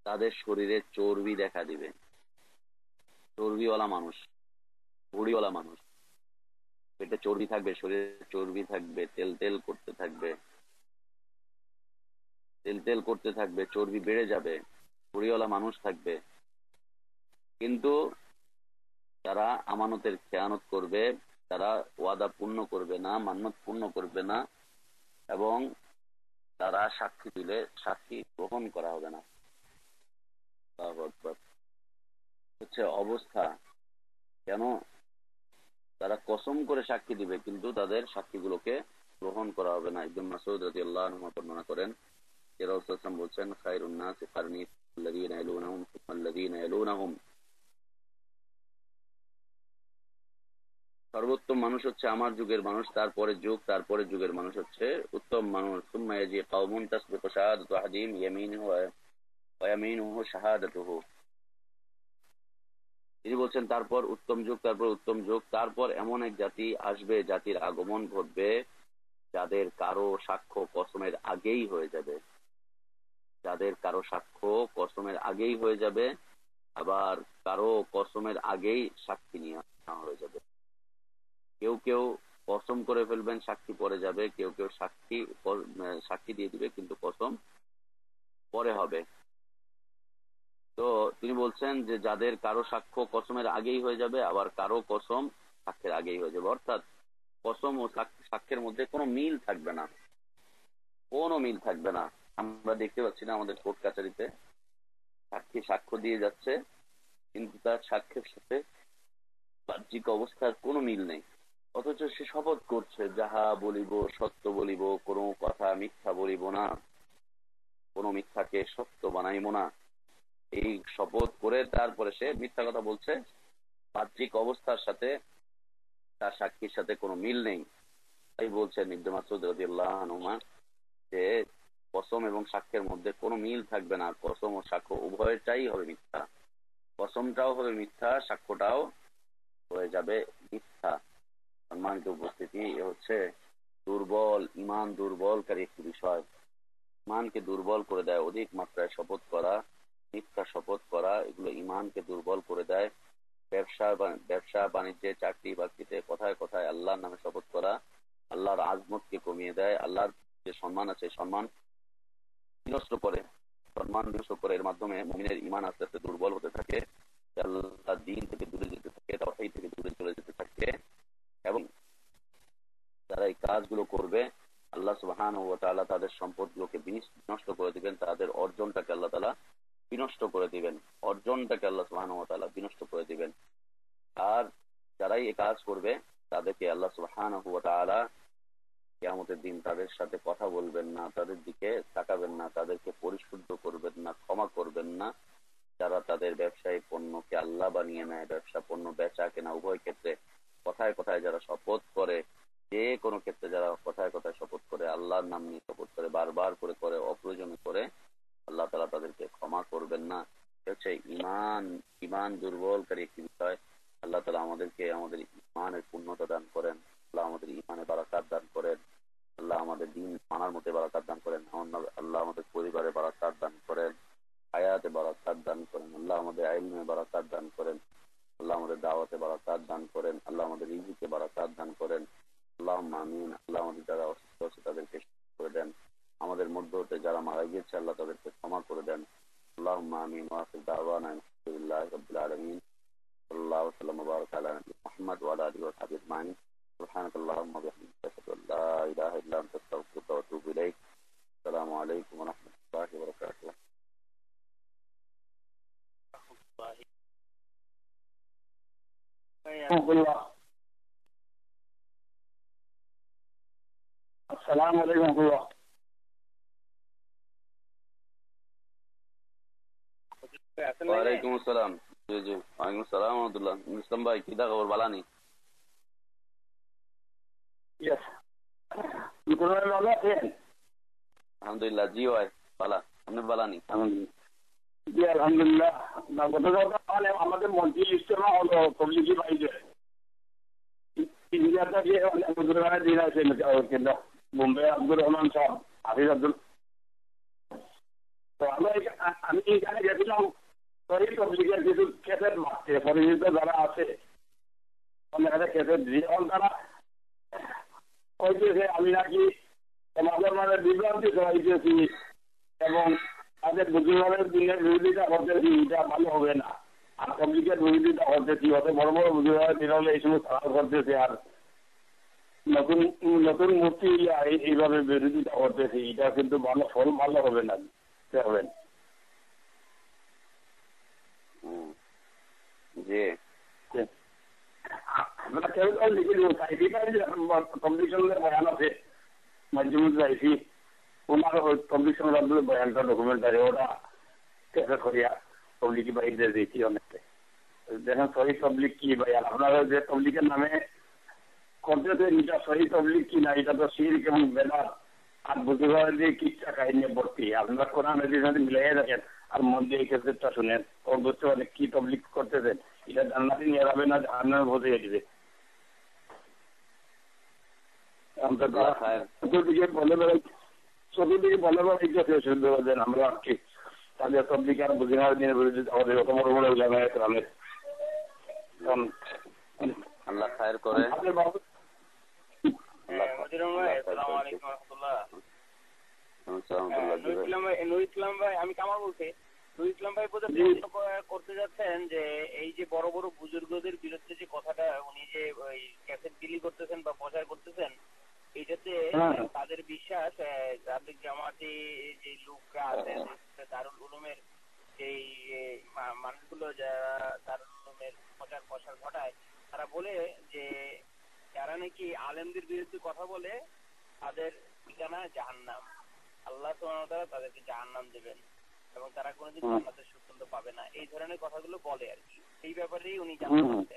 তাদের শরীরে চর্বি দেখা দিবে। চর্বিওয়ালা মানুষ, ভুঁড়িওয়ালা মানুষ, পেটে চর্বি থাকবে, শরীরে চর্বি থাকবে, তেল তেল করতে থাকবে, তেল তেল করতে থাকবে, চর্বি বেড়ে যাবে, ভুঁড়িওয়ালা মানুষ থাকবে, কিন্তু তারা আমানতের খেয়ানত করবে, তারা ওয়াদা পূর্ণ করবে না, মান্যত পূর্ণ করবে না, এবং তারা সাক্ষী দিলে সাক্ষী গ্রহণ করা হবে না। আল্লাহু আকবার। হচ্ছে অবস্থা, কেন তারা কসম করে সাক্ষী দিবে কিন্তু তাদের সাক্ষীগুলোকে গ্রহণ করা হবে না। ইবনে মাসউদ রাদিয়াল্লাহু আনহু বর্ণনা করেন যে রাসূল সাল্লাল্লাহু আলাইহি ওয়াসাল্লাম বলছেন খায়রুন নাসি কারনী আল্লাযীনা ইয়ালুনাহুম সুম্মা আল্লাযীনা ইয়ালুনাহুম, সর্বোত্তম মানুষ হচ্ছে আমার যুগের মানুষ, তারপরে যুগ, তারপরে যুগের মানুষ হচ্ছে উত্তম মানুষ। সুম্মা ইয়াজি কওমুন তাসবিকু শাহাদাতু আহাদিহিম ইয়ামিনুহু ওয়া ইয়ামিনুহু শাহাদাতুহু, তিনি বলছেন তারপর উত্তম যুগ, তারপর উত্তম যুগ, তারপর এমন এক জাতি আসবে, জাতির আগমন ঘটবে যাদের কারো সাক্ষ্য কসমের আগেই হয়ে যাবে, যাদের কারো সাক্ষ্য কসমের আগেই হয়ে যাবে, আবার কারো কসমের আগেই সাক্ষী নিয়ে হয়ে যাবে। কেউ কেউ কসম করে ফেলবেন, সাক্ষী পরে যাবে, কেউ কেউ সাক্ষী দিয়ে দিবে কিন্তু কসম পরে হবে। তো তিনি বলছেন যে যাদের কারো সাক্ষ্য কসমের আগেই হয়ে যাবে, আবার কারো কসম সাক্ষ্যের আগেই হয়ে যাবে, অর্থাৎ কসম ও সাক্ষ্যের মধ্যে কোনো মিল থাকবে না, কোনো মিল থাকবে না। আমরা দেখতে পাচ্ছি না আমাদের কোর্ট কাছারিতে সাক্ষী সাক্ষ্য দিয়ে যাচ্ছে কিন্তু তার সাক্ষ্যের সাথে বাহ্যিক অবস্থার কোনো মিল নেই, অথচ সে শপথ করছে যাহা বলিব সত্য বলিব, কোনো কথা মিথ্যা বলিব না, কোনো মিথ্যাকে সত্য বানাইব না, এই শপথ করে তারপরে সে মিথ্যা কথা বলছে, বাহ্যিক অবস্থার সাথে তার সাক্ষীর সাথে কোনো মিল নেই। তাই বলছেন ইবনে মাসউদ রাদিয়াল্লাহু আনহু যে কসম এবং সাক্ষ্যের মধ্যে কোনো মিল থাকবে না, কসম ও সাক্ষ্য উভয়টাই হবে মিথ্যা। কসমটাও হবে মিথ্যা, সাক্ষ্যটাও হয়ে যাবে মিথ্যা। সম্মানিত উপস্থিতি, হচ্ছে ইমান দুর্বলকারী একটি বিষয়। ইমানকে দুর্বল করে দেয়। অধিক মাত্রায় শপথ করা, মিথ্যা শপথ করা, এগুলো ইমানকে দুর্বল করে দেয়। ব্যবসা বাণিজ্যে, চাকরি বাকরিতে কথায় কথায় আল্লাহর নামে শপথ করা আল্লাহর আজমতকে কমিয়ে দেয়। আল্লাহর যে সম্মান আছে, সম্মান বিনষ্ট করে, এর মাধ্যমে মুমিনের ইমান আস্তে আস্তে দুর্বল হতে থাকে, আল্লাহর দ্বীন থেকে দূরে যেতে থাকে, তাওহীদ থেকে দূরে চলে যেতে থাকে। এবং যারা এই কাজগুলো করবে, আল্লাহ সুবহানাহু ওয়া তাআলা তাদের সম্পদগুলোকে বিনষ্ট করে দিবেন, তাদের অর্জনটাকে আল্লাহ তাআলা বিনষ্ট করে দিবেন, আল্লাহ সুবহানাহু ওয়া তাআলা বিনষ্ট করে দিবেন। আর যারাই এই কাজ করবে তাদেরকে আল্লাহ সুবহানাহু ওয়া তাআলা কিয়ামতের দিন তাদের সাথে কথা বলবেন না, তাদের দিকে তাকাবেন না, তাদেরকে পরিশুদ্ধ করবেন না, ক্ষমা করবেন না। যারা তাদের ব্যবসায়ী পণ্যকে আল্লাহ বানিয়ে নেয়, ব্যবসা পণ্য বেচা কেনা উভয় ক্ষেত্রে কথায় কথায় যারা শপথ করে, যে কোনো ক্ষেত্রে যারা কথায় কথায় শপথ করে, আল্লাহর নাম নিয়ে শপথ করে, বারবার করে অপ্রয়োজনে করে, আল্লাহ তাআলা তাদেরকে ক্ষমা করবেন না। হচ্ছে ইমান দুর্বলকারী একটি বিষয়। আল্লাহ তাআলা আমাদেরকে আমাদের ইমানের পূর্ণতা দান করেন, আল্লাহ আমাদের ইমানে বারাকাত দান করেন, আল্লাহ আমাদের দ্বীন মানার মধ্যে বারাকাত দান করেন, আল্লাহ আমাদের পরিবারে বারাকাত দান করেন, হায়াতে বারাকাত দান করেন, আল্লাহ আমাদের ইলমে বারাকাত দান করেন, আল্লাহ আমাদের দাওয়াতে বারাকাত দান করেন, আল্লাহ আমাদের রিজিকে বারাকাত দান করেন। আল্লাহুম্মা আমিন। আল্লাহ আমাদের যারা অসুস্থ আছে তাদেরকে সুস্থ করে দেন, আমাদের মধ্য হতে যারা মারা গিয়েছে আল্লাহ তাদেরকে ক্ষমা করে দেন। আল্লাহুম্মা আমিন। ওয়া আখিরু দাওয়ানা আলহামদুলিল্লাহি রাব্বিল আলামিন। সাল্লাল্লাহু আলাইহি ওয়া সাল্লাম ওয়া বারাকা আলা নবিয়্যিনা মুহাম্মদ ওয়া আলা আলিহি ওয়া সাহবিহি আজমাইন। সুবহানাকাল্লাহুম্মা ওয়া বিহামদিকা আশহাদু আল্লা ইলাহা ইল্লা আনতা আস্তাগফিরুকা ওয়া আতুবু ইলাইক। আসসালামু আলাইকুম ওয়া রাহমাতুল্লাহি ওয়া বারাকাতুহু। আসসালামু আলাইকুম ওয়া রাহমাতুল্লাহ। ওয়ালাইকুম আসসালাম। জি জি, ওয়ালাইকুম আসসালাম ওয়া রাহমাতুল্লাহ। ইসলাম ভাই, কি খবর? ভালো নি? ইয়েস, কোন ভালো আছেন? আলহামদুলিল্লাহ। জি ভাই ভালো। আপনি ভালো নি? জি আলহামদুলিল্লাহ। গতকাল আমাদের মন্ত্রী ইজতেমা হলো তবলিগি ভাইদের, ইন্ডিয়াতে যে অনেক বুজুর্গানের দিন আছে কিন্তু বোম্বে আব্দুর রহমান সাহেব, হাফিজ আব্দুল। তো আমি এখানে গেছিলাম শহীদ তবলিগের কিছু ক্যাসেট মারতে, পরিচিত যারা আছে অনেক ক্যাসেট দিয়ে তারা কইতেছে আমি নাকি আমাদের মানে বিভ্রান্তি ছড়াইতেছি এবং তাদের বুজুর্গের দিনের বিরোধিতা করতেছি, এটা ভালো হবে না। আর তবলিগের বিরোধিতা করতেছি, অত বড় বড় বুজুর্গের দিন হলে এই সময় খারাপ করতেছে, আর নতুন নতুন মূর্তি এইভাবে বিরোধিতা করতেছি, এটা কিন্তু ভালো ফল ভালো হবে না, হবে না। জি, আমরা কেউ লিখে দিব কম্পিটিশনের বয়ান আছে মজমুদ রাইসি, ওনার ওই কম্পিটিশনের বয়ানটা ডকুমেন্টারি ওটা ক্যাসেট করিয়া তবলিগি বাইরে দিয়েছি অনেকটাই। দেখেন শহীদ তবলিগ কি বয়ান, আপনারা যে তবলিগের নামে করতেছে এটা শহীদ তবলিগ কি না, এটা তো শিরক এবং বেদাত আর বুজুর্গের দিয়ে কিচ্ছা কাহিনী ভর্তি। আপনারা কোরআন হাদিসের সাথে মিলাইয়া দেখেন আর মন দিয়ে এই ক্যাসেটটা শুনেন, ওর বুঝতে পারেন কি তবলিগ করতেছেন, এটা জান্নাতে নিয়ে যাবে না জাহান্নামে পৌঁছে দিবে। চতুর্দিকে বলে বেড়াইতেছে শুদ্ধ দেন আমরা কি তাদের তবলিগ আর বুঝিনার দিনের বিরুদ্ধে আমাদের অত বড় বড় জামায়াত রামের আল্লাহ খায়ের করে। ইসলাম ভাই, আমি কামাল বলছি। ইসলাম ভাই করতে যাচ্ছেন যে এই যে বড় বড় বুজুর্গদের বিরুদ্ধে যে কথাটা উনি যে ওই ক্যাসেট বিলি করতেছেন বা প্রচার করতেছেন, এইটাতে তাদের বিশ্বাস তাদের জামাতে যে লোকরা আছে দারুল উলুমের সেই মানুষগুলো যারা দারুল উলুমের প্রচার প্রসার ঘটায়, তারা বলে যে যারা নাকি আলেমদের বিরুদ্ধে কথা বলে তাদের ঠিকানা জাহান্নাম, আল্লাহ সুবহানাহু ওয়া তাআলা তাদেরকে জাহান্নাম দেবেন এবং তারা কোনোদিন জান্নাতের সুগন্ধ পাবে না, এই ধরনের কথাগুলো বলে আর কি। এই ব্যাপারেই উনি জানতে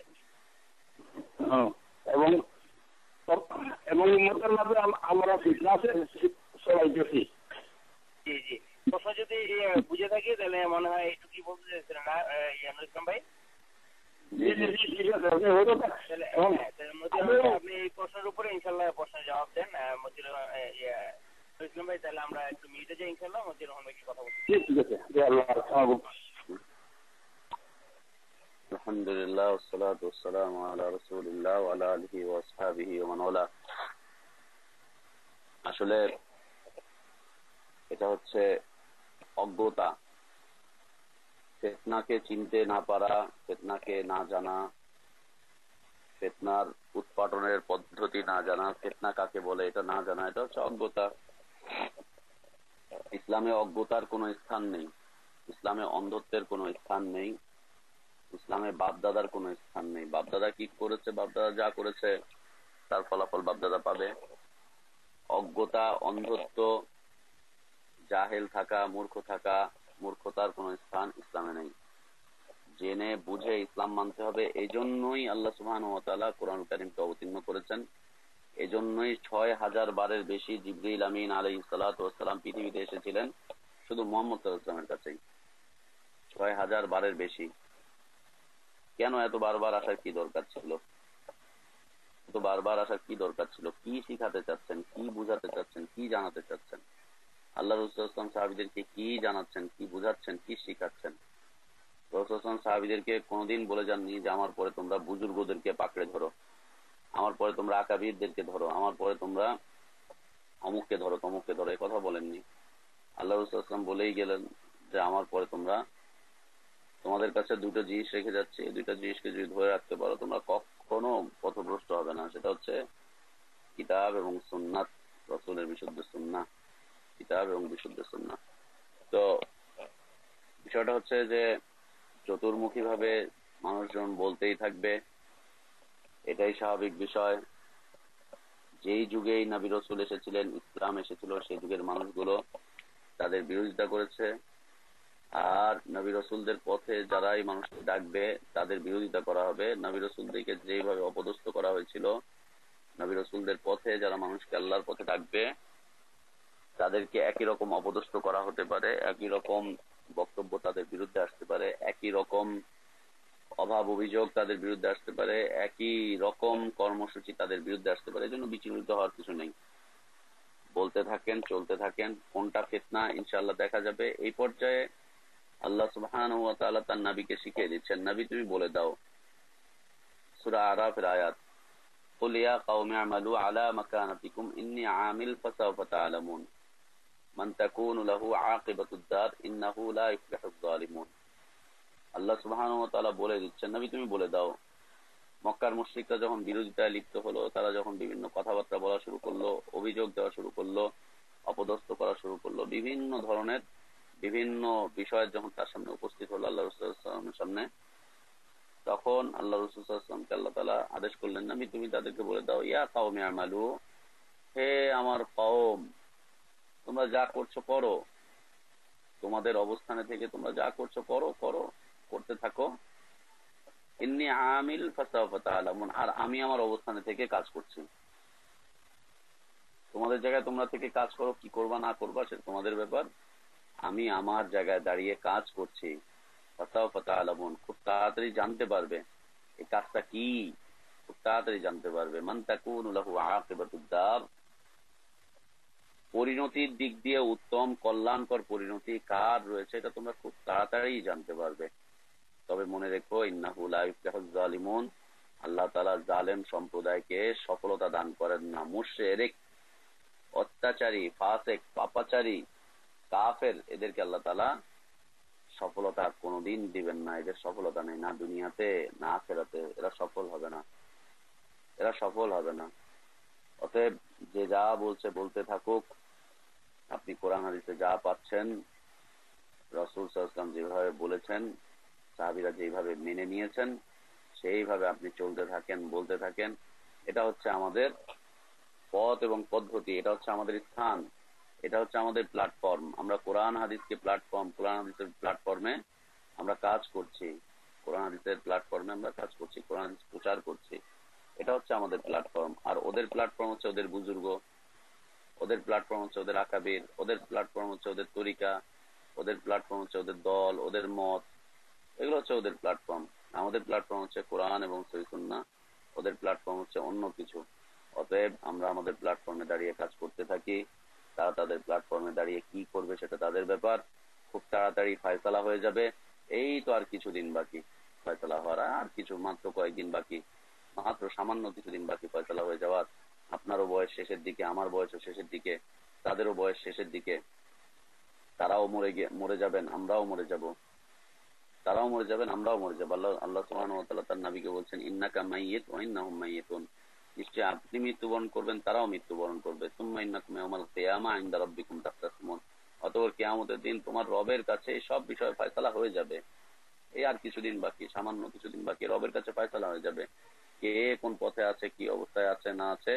এবং উম্মতের মাঝে আমরা ফিতনা চলাইতেছি। জি জি, প্রশ্ন যদি বুঝে থাকি তাহলে মনে হয় একটু কি বলতে চাইছিলেন না ইসলাম ভাই? আপনি এই প্রশ্নের উপরে ইনশাল্লাহ প্রশ্নের জবাব দেন মতিউর ইসলাম ভাই। তাহলে আমরা একটু মিটে যাই ইনশাল্লাহ, মতিউর রহমান ভাই কথা বলছি। ঠিক আছে। আলহামদুলিল্লাহ ওয়াসসালাতু ওয়াসসালামু আলা রাসূলিল্লাহ ওয়া আলা আলিহি ওয়া আসহাবিহি ওয়া মান ওয়ালা। আসলে এটা হচ্ছে অজ্ঞতা, ফিতনাকে চিনতে না পারা, ফিতনাকে না জানা, ফিতনার উৎপাদনের পদ্ধতি না জানা, ফিতনা কাকে বলে এটা না জানা, এটা হচ্ছে অজ্ঞতা। ইসলামে অজ্ঞতার কোনো স্থান নেই, ইসলামে অন্ধত্বের কোনো স্থান নেই, ইসলামে বাপদাদার কোনো স্থান নেই। বাপদাদা কি করেছে, বাপদাদা যা করেছে তার ফলাফল বাপদাদা পাবে। অজ্ঞতা, অন্ধত্ব, জাহেল থাকা, মূর্খ থাকা, মূর্খতার কোন স্থান ইসলামে নেই। জেনে বুঝে ইসলাম মানতে হবে। এই জন্যই আল্লাহ সুবহানাহু ওয়া তাআলা কোরআন কারীমকে অবতীর্ণ করেছেন। এজন্যই ৬০০০ বারের বেশি জিবরিল আমিন আলাইহিস সালাতু ওয়াস সালাম পৃথিবীতে এসেছিলেন শুধু মুহাম্মদ সাল্লাল্লাহু আলাইহি ওয়াসাল্লামের কাছেই। ৬০০০ বারের বেশি। কেন এত বারবার আসার কি দরকার ছিল? এত বারবার আসার কি দরকার ছিল? কি শিখাতে চাচ্ছেন, কি বুঝাতে চাচ্ছেন, কি জানাতে চাচ্ছেন? আল্লাহ রাসূল সাল্লাল্লাহু আলাইহি ওয়াসাল্লাম সাহাবীদেরকে কি জানাচ্ছেন, কি বুঝাচ্ছেন, কি শিখাচ্ছেন? রাসূল সাল্লাল্লাহু আলাইহি ওয়াসাল্লাম সাহাবীদেরকে কোনোদিন বলে যাননি যে আমার পরে তোমরা বুজুর্গদেরকে পাকড়ে ধরো, আমার পরে তোমরা আকাবিরদেরকে ধরো, আমার পরে তোমরা অমুককে ধরো, তমুককে ধরো, এই কথা বলেননি। আল্লাহ রাসূল সাল্লাল্লাহু আলাইহি ওয়াসাল্লাম বলেই গেলেন যে আমার পরে তোমরা, তোমাদের কাছে দুটো জিনিস রেখে যাচ্ছে, এই দুইটা জিনিসকে যদি ধরে রাখতে পারো তোমরা কখনো পথভ্রষ্ট হবে না। সেটা হচ্ছে কিতাব এবং সুন্নাত, রাসূলের বিশুদ্ধ সুন্নাহ, কিতাব এবং বিশুদ্ধ সুন্নাহ। তো বিষয়টা হচ্ছে যে চতুর্মুখী ভাবে মানুষজন বলতেই থাকবে, এটাই স্বাভাবিক বিষয়। যেই যুগেই নবী রাসূল এসেছিলেন, ইসলাম এসেছিল, সেই যুগের মানুষগুলো তাদের বিরোধিতা করেছে। আর নবী রাসূলদের পথে যারাই মানুষকে ডাকবে তাদের বিরোধিতা করা হবে। নবী রাসূলদেরকে যেভাবে অপদস্থ করা হয়েছিল, নবী রাসূলদের পথে যারা মানুষকে আল্লাহর পথে ডাকবে তাদেরকে একই রকম অপদস্থ করা হতে পারে, একই রকম বক্তব্য তাদের বিরুদ্ধে আসতে পারে, একই রকম অভাব অভিযোগ তাদের বিরুদ্ধে আসতে পারে, একই রকম কর্মসূচি তাদের বিরুদ্ধে আসতে পারে। এই জন্য বিচলিত হওয়ার কিছু নেই। বলতে থাকেন, চলতে থাকেন। কোনটা ফিতনা ইনশাআল্লাহ দেখা যাবে। এই পর্যায়ে আল্লাহ সুবহানাহু ওয়া তাআলা তার নবীকে শিখিয়ে দিচ্ছেন, নবী তুমি বলে দাও। সূরা আরাফের আয়াত, কুল ইয়া কওমি আমালু আলা মাকানাতিকুম ইন্নী আমিল ফাসাওফা তা'লামুন মান তাকুনু লাহু আকিবাতুদ দার ইন্নাহু লা ইফলিহুয যালিমুন। আল্লাহ সুবহানাহু ওয়া তাআলা বলে দিচ্ছেন, নবী তুমি বলে দাও। মক্কার মুশরিকরা যখন বিরোধিতায় লিপ্ত হলো, তারা যখন বিভিন্ন কথাবার্তা বলা শুরু করলো, অভিযোগ দেওয়া শুরু করলো, অপদস্থ করা শুরু করলো, বিভিন্ন ধরনের বিভিন্ন বিষয় যখন তার সামনে উপস্থিত হলো আল্লাহ রাসূল সাল্লাল্লাহু আলাইহি ওয়াসাল্লামের সামনে, তখন আল্লাহ রাসূল সাল্লাল্লাহু আলাইহি ওয়াসাল্লামকে আল্লাহ তাআলা আদেশ করলেন, নবী তুমি তাদেরকে বলে দাও, ইয়া কওমি আমালু, হে আমার কওম, তোমরা যা করছো করো, তোমাদের অবস্থানে থেকে তোমরা যা করছো করো, করতে থাকো। ইন্নী আমিল ফাসাওফা তা'লামুন, আর আমি আমার অবস্থানে থেকে কাজ করছি। তোমাদের জায়গায় তোমরা থেকে কাজ করো, কি করবা না করবা সেটা তোমাদের ব্যাপার। আমি আমার জায়গায় দাঁড়িয়ে কাজ করছি। ফাসাওফা তা'লামুন, খুব তাড়াতাড়ি জানতে পারবে এই কাজটা কি, খুব তাড়াতাড়ি জানতে পারবে। মান তাকুনু লাহু আকিবাতুদ দার, পরিণতির দিক দিয়ে উত্তম কল্যাণকর পরিণতি কার রয়েছে এটা তোমরা খুব তাড়াতাড়ি জানতে পারবে। তবে মনে রেখো, ইন্নাহু লা ইফলিহুয যালিমুন, আল্লাহ তাআলা জালেম সম্প্রদায়কে সফলতা দান করেন না। মুশরিক, অত্যাচারী, ফাসিক, পাপাচারী, কাফের, এদেরকে আল্লাহ তাআলা সফলতা কোনোদিন দিবেন না। এদের সফলতা নেই, না দুনিয়াতে না আখিরাতে। এরা সফল হবে না, এরা সফল হবে না। অতএব যে যা বলছে বলতে থাকুক। আপনি কোরআন হাদিসে যা পাচ্ছেন, রাসূল সাল্লাল্লাহু আলাইহি ওয়াসাল্লাম যেভাবে বলেছেন, সাহাবীরা যেভাবে মেনে নিয়েছেন, সেইভাবে আপনি চলতে থাকেন, বলতে থাকেন। এটা হচ্ছে আমাদের পথ এবং পদ্ধতি, এটা হচ্ছে আমাদের স্থান, এটা হচ্ছে আমাদের প্ল্যাটফর্ম। আমরা কোরআন হাদিসকে প্ল্যাটফর্ম, কোরআন হাদিসের প্ল্যাটফর্মে আমরা কাজ করছি, কোরআন হাদিসের প্ল্যাটফর্মে আমরা কাজ করছি, কোরআন হাদিস প্রচার করছি। এটা হচ্ছে আমাদের প্ল্যাটফর্ম। আর ওদের প্ল্যাটফর্ম হচ্ছে ওদের বুজুর্গ, ওদের প্ল্যাটফর্ম হচ্ছে ওদের আকাবির, ওদের প্ল্যাটফর্ম হচ্ছে ওদের তরিকা, ওদের প্ল্যাটফর্ম হচ্ছে ওদের দল, ওদের মত, এগুলো হচ্ছে ওদের প্ল্যাটফর্ম। আমাদের প্ল্যাটফর্ম হচ্ছে কোরআন এবং সহিহ সুন্নাহ, ওদের প্ল্যাটফর্ম হচ্ছে অন্য কিছু। অতএব আমরা আমাদের প্ল্যাটফর্মে দাঁড়িয়ে কাজ করতে থাকি, তারা তাদের প্ল্যাটফর্মে দাঁড়িয়ে কি করবে সেটা তাদের ব্যাপার। খুব তাড়াতাড়ি ফয়সালা হয়ে যাবে, এই তো আর কিছুদিন বাকি ফয়সালা হওয়ার, আর কিছু মাত্র কয়েকদিন বাকি, মাত্র সামান্য কিছুদিন বাকি ফয়সালা হয়ে যাওয়ার। আপনারও বয়স শেষের দিকে, আমার বয়সও শেষের দিকে, তাদেরও বয়স শেষের দিকে। তারাও মরে যাবেন, আমরাও মরে যাব, তারাও মরে যাবেন, আমরাও মরে যাবো। আল্লাহ সুবহানাহু ওয়া তাআলা তার নবীকে বলছেন, ইন্নাকা মাইয়িত ওয়া ইন্নাহুম মাইয়িতুন, নিশ্চয়ই আপনি মৃত্যুবরণ করবেন, তারাও মৃত্যুবরণ করবে। সুম্মা ইন্নাকুম ইয়াওমাল কিয়ামা ইনদা রাব্বিকুম তাখতাসিমুন, অতঃপর কিয়ামতের দিন তোমার রবের কাছে সব বিষয় ফয়সালা হয়ে যাবে। এই আর কিছুদিন বাকি, সামান্য কিছুদিন বাকি, রবের কাছে ফয়সালা হয়ে যাবে। কে কোন পথে আছে, কি অবস্থায় আছে না আছে,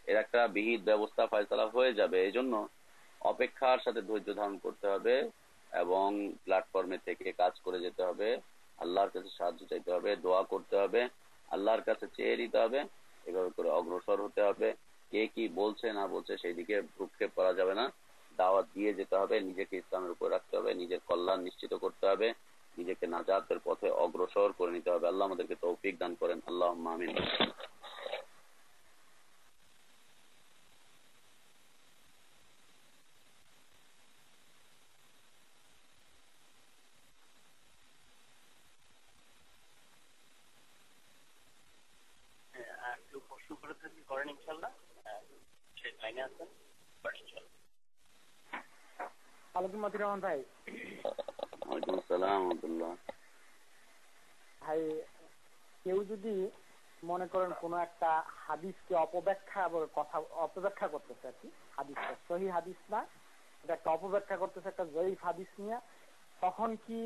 এর একটা বিহিত ব্যবস্থা ফয়সালা হয়ে যাবে। এই জন্য অপেক্ষার সাথে ধৈর্য ধারণ করতে হবে এবং প্ল্যাটফর্মে থেকে কাজ করে যেতে হবে। আল্লাহর কাছে সাহায্য চাইতে হবে, দোয়া করতে হবে, আল্লাহর কাছে চেয়ে দিতে হবে, এভাবে করে অগ্রসর হতে হবে। কে কি বলছে না বলছে সেই দিকে ভ্রুক্ষেপ করা যাবে না, দাওয়াত দিয়ে যেতে হবে, নিজেকে ইসলামের উপর রাখতে হবে, নিজের কল্যাণ নিশ্চিত করতে হবে, নিজেকে নাজাতের পথে অগ্রসর করে নিতে হবে। আল্লাহ আমাদেরকে তৌফিক দান করেন, আল্লাহুম্মা আমিন। একটু প্রশ্ন করে থাকলে করেন ইনশাল্লাহ, সেই লাইনে আছেন। ওয়ালাইকুম রহমান ভাই। ওয়ালাইকুম আসসালাম ওয়া রাহমাতুল্লাহ। ভাই, কেউ যদি মনে করেন কোন একটা হাদিসকে অপব্যাখ্যা করতেছে আর কি, হাদিসটা সহিহ হাদিস না, এটা একটা অপব্যাখ্যা করতেছে একটা জয়ীফ হাদিস নিয়ে, তখন কি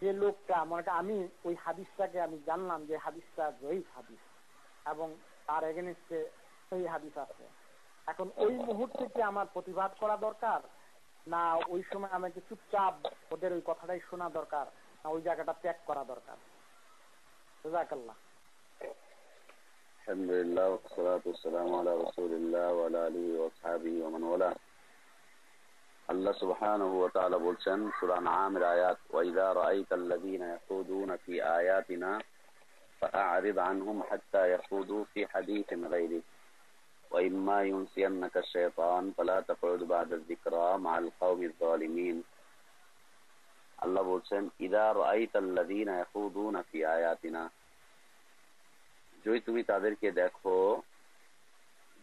যে লোকটা আমি ওই হাদিসটাকে আমি জানলাম যে হাদিসটা জয়ীফ হাদিস এবং তার এগেনস্টে সহিহ হাদিস আছে, এখন ওই মুহূর্তে কি আমার প্রতিবাদ করা দরকার, না ওই সময় আমাকে চুপচাপ ওদের ওই কথাটাই শোনা দরকার, না ওই জায়গাটা ত্যাগ করা দরকার? জাযাকাল্লাহ। আলহামদুলিল্লাহ ওয়াসসালাতু ওয়াসসালামু আলা রাসূলিল্লাহ ওয়া আলা আলিহি ওয়া সাহবিহি ওয়া মান ওয়ালা। আল্লাহ সুবহানাহু ওয়া তাআলা বলছেন সূরা আনআমের আয়াত, ওয়া ইযা রাআইতাল্লাযীনা ইয়াখুদুনা ফি আয়াতিনা ফাআরিদ আনহুম হাত্তা ইয়াখুদু ফি হাদীসিন গায়রিহি ওয়া ইম্মা ইউনসিয়ান্নাকা আশ-শায়তান ফালা তাকউদ বা'দা যিকরা মা'আল কওমিজ যালিমিন। আল্লাহ বলছেন, ইযা রাআইতাল্লাযীনা ইয়াখুদুনা ফি আয়াতিনা, যদি তুমি তাদেরকে দেখো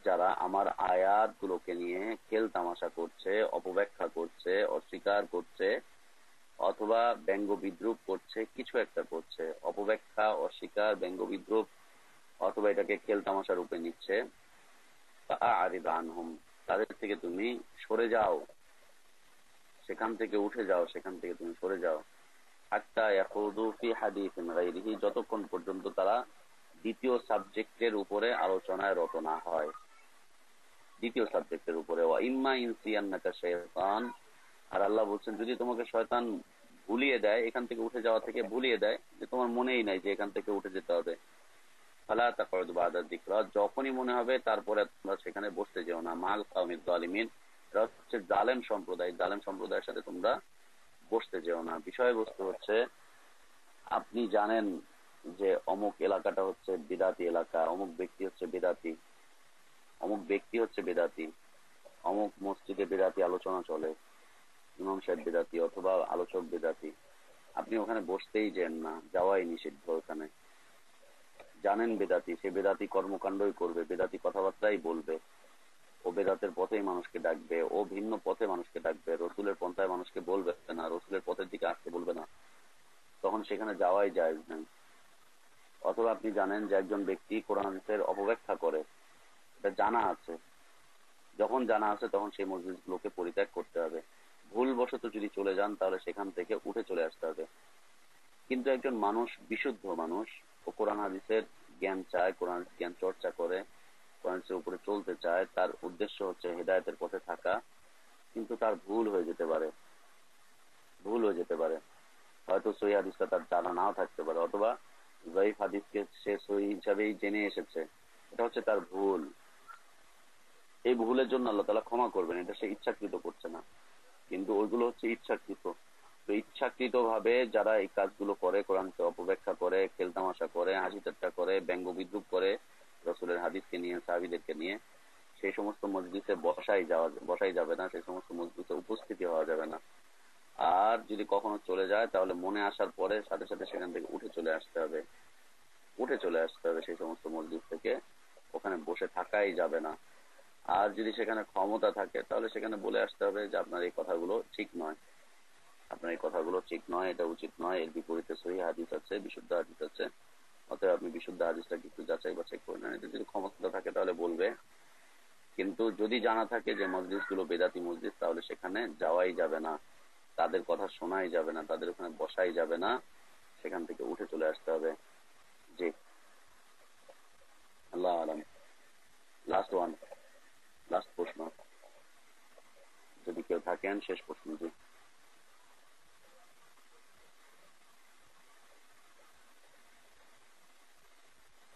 যারা আমার আয়াত গুলোকে নিয়ে খেল তামাশা করছে, অপব্যাখ্যা করছে, অস্বীকার করছে, অথবা ব্যঙ্গ বিদ্রুপ করছে, কিছু একটা করছে, অপব্যাখ্যা, অস্বীকার, ব্যঙ্গ বিদ্রুপ, অথবা এটাকে খেল তামাশা রূপে নিচ্ছে, ফাআরিদ আনহুম, তাদের থেকে তুমি সরে যাও, সেখান থেকে উঠে যাও, সেখান থেকে তুমি সরে যাও। হাত্তা ইয়াখুদু ফি হাদীসিন গায়রিহি, যতক্ষণ পর্যন্ত তারা দ্বিতীয় সাবজেক্টের উপরে আলোচনায় রত না হয়, দ্বিতীয় সাবজেক্টের উপরে। ওয়া ইম্মা ইনসিয়ান্নাকা শাইতান, আর আল্লাহ বলছেন যদি তোমাকে শয়তান ভুলিয়ে দেয়, এখান থেকে উঠে যাওয়া থেকে ভুলিয়ে দেয়, যে তোমার মনেই নাই যে এখান থেকে উঠে যেতে হবে, ফালা তাকউদ বা'দা যিকরা, যখনই মনে হবে তারপরে তোমরা সেখানে বসতে যেও না, মাল কওমিজ যালিমিন, এটা হচ্ছে জালেম সম্প্রদায়, জালেম সম্প্রদায়ের সাথে তোমরা বসতে যেও না। বিষয়বস্তু হচ্ছে, আপনি জানেন যে অমুক এলাকাটা হচ্ছে বিদাতি এলাকা, অমুক ব্যক্তি হচ্ছে বিদাতি, অমুক ব্যক্তি হচ্ছে বেদাতি, অমুক মসজিদে বেদাতি আলোচনা চলে, ইমাম সাহেব বেদাতি অথবা আলোচক বেদাতি, আপনি ওখানে বসতেই যেন না, যাওয়াই নিষিদ্ধ। ওখানে জানেন বেদাতি, সে বেদাতি কর্মকাণ্ডই করবে, বেদাতি কথাবার্তাই বলবে, ও বেদাতের পথেই মানুষকে ডাকবে, ও ভিন্ন পথে মানুষকে ডাকবে, রসুলের পন্থায় মানুষকে বলবে না, রসুলের পথের দিকে আসতে বলবে না, তখন সেখানে যাওয়াই জায়েজ নাই। অথবা আপনি জানেন যে একজন ব্যক্তি কোরআন হাদিসের অপব্যাখ্যা করে, এটা জানা আছে, যখন জানা আছে তখন সেই মসজিদগুলোকে পরিত্যাগ করতে হবে। ভুলবশত যদি চলে যান তাহলে সেখান থেকে উঠে চলে আসতে হবে। কিন্তু একজন মানুষ, বিশুদ্ধ মানুষ, ও কোরআন হাদিসের জ্ঞান চায়, কোরআন জ্ঞান চর্চা করে, কোরআন হাদিসের উপরে চলতে চায়, তার উদ্দেশ্য হচ্ছে হেদায়েতের পথে থাকা, কিন্তু তার ভুল হয়ে যেতে পারে, ভুল হয়ে যেতে পারে, হয়তো সহিহ হাদিসটা তার জানা নাও থাকতে পারে, অথবা যায়ীফ হাদিসকে সে সহিহ হিসাবেই জেনে এসেছে, এটা হচ্ছে তার ভুল। এই ভুলের জন্য আল্লাহ তাআলা ক্ষমা করবেন, এটা সে ইচ্ছাকৃত করছে না। কিন্তু ওইগুলো হচ্ছে ইচ্ছাকৃত। তো ইচ্ছাকৃত ভাবে যারা এই কাজগুলো করে, কোরআনকে অপব্যাখ্যা করে, খেলতামাশা করে, হাসি ঠাট্টা করে, ব্যঙ্গ বিদ্রুপ করে রসুলের হাদিসকে নিয়ে, সাহাবীদেরকে নিয়ে, সেই সমস্ত মজলিসে বসাই যাবে না, সেই সমস্ত মজলিসে উপস্থিতি হওয়া যাবে না। আর যদি কখনো চলে যায় তাহলে মনে আসার পরে সাথে সাথে সেখান থেকে উঠে চলে আসতে হবে, সেই সমস্ত মসজিদ থেকে। ওখানে বসে থাকাই যাবে না। আর যদি সেখানে ক্ষমতা থাকে তাহলে সেখানে বলে আসতে হবে যে আপনার এই কথাগুলো ঠিক নয়, এটা উচিত নয়, এর বিপরীতে সহিহ হাদিস আছে, বিশুদ্ধ হাদিস আছে, অতএব আপনি বিশুদ্ধ হাদিসটাকে একটু যাচাই বাছাই করে নেন। এটা যদি ক্ষমতা থাকে তাহলে বলবে। কিন্তু যদি জানা থাকে যে মসজিদ গুলো বেদাতি মসজিদ, তাহলে সেখানে যাওয়াই যাবে না, তাদের কথা শোনাই যাবে না, তাদের ওখানে বসাই যাবে না, সেখান থেকে উঠে চলে আসতে হবে। জি, আল্লাহ আলম। লাস্ট প্রশ্ন যদি কেউ থাকেন, শেষ প্রশ্ন। জি,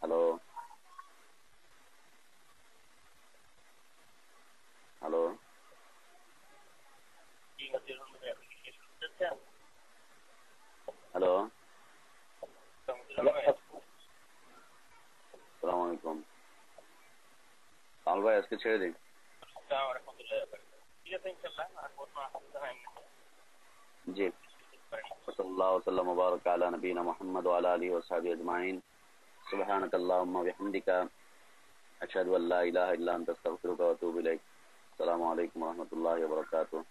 হ্যালো হ্যালো হ্যালো, সালাম আলাইকুম। কামাল ভাই আজকে ছেড়ে দিন। জি, সাল্লাল্লাহু ওয়াসাল্লাম ওয়া বারাকা আলা নবিয়িনা মুহাম্মদ ওয়া আলা আলিহি ওয়া সাহবিহি আজমাইন। সুবহানাকাল্লাহুম্মা ওয়া বিহামদিকা আশহাদু আল্লা ইলাহা ইল্লা আনতা আস্তাগফিরুকা ওয়া আতুবু ইলাইক। আসসালামু আলাইকুম ওয়া রাহমাতুল্লাহি ওয়া বারাকাতুহু।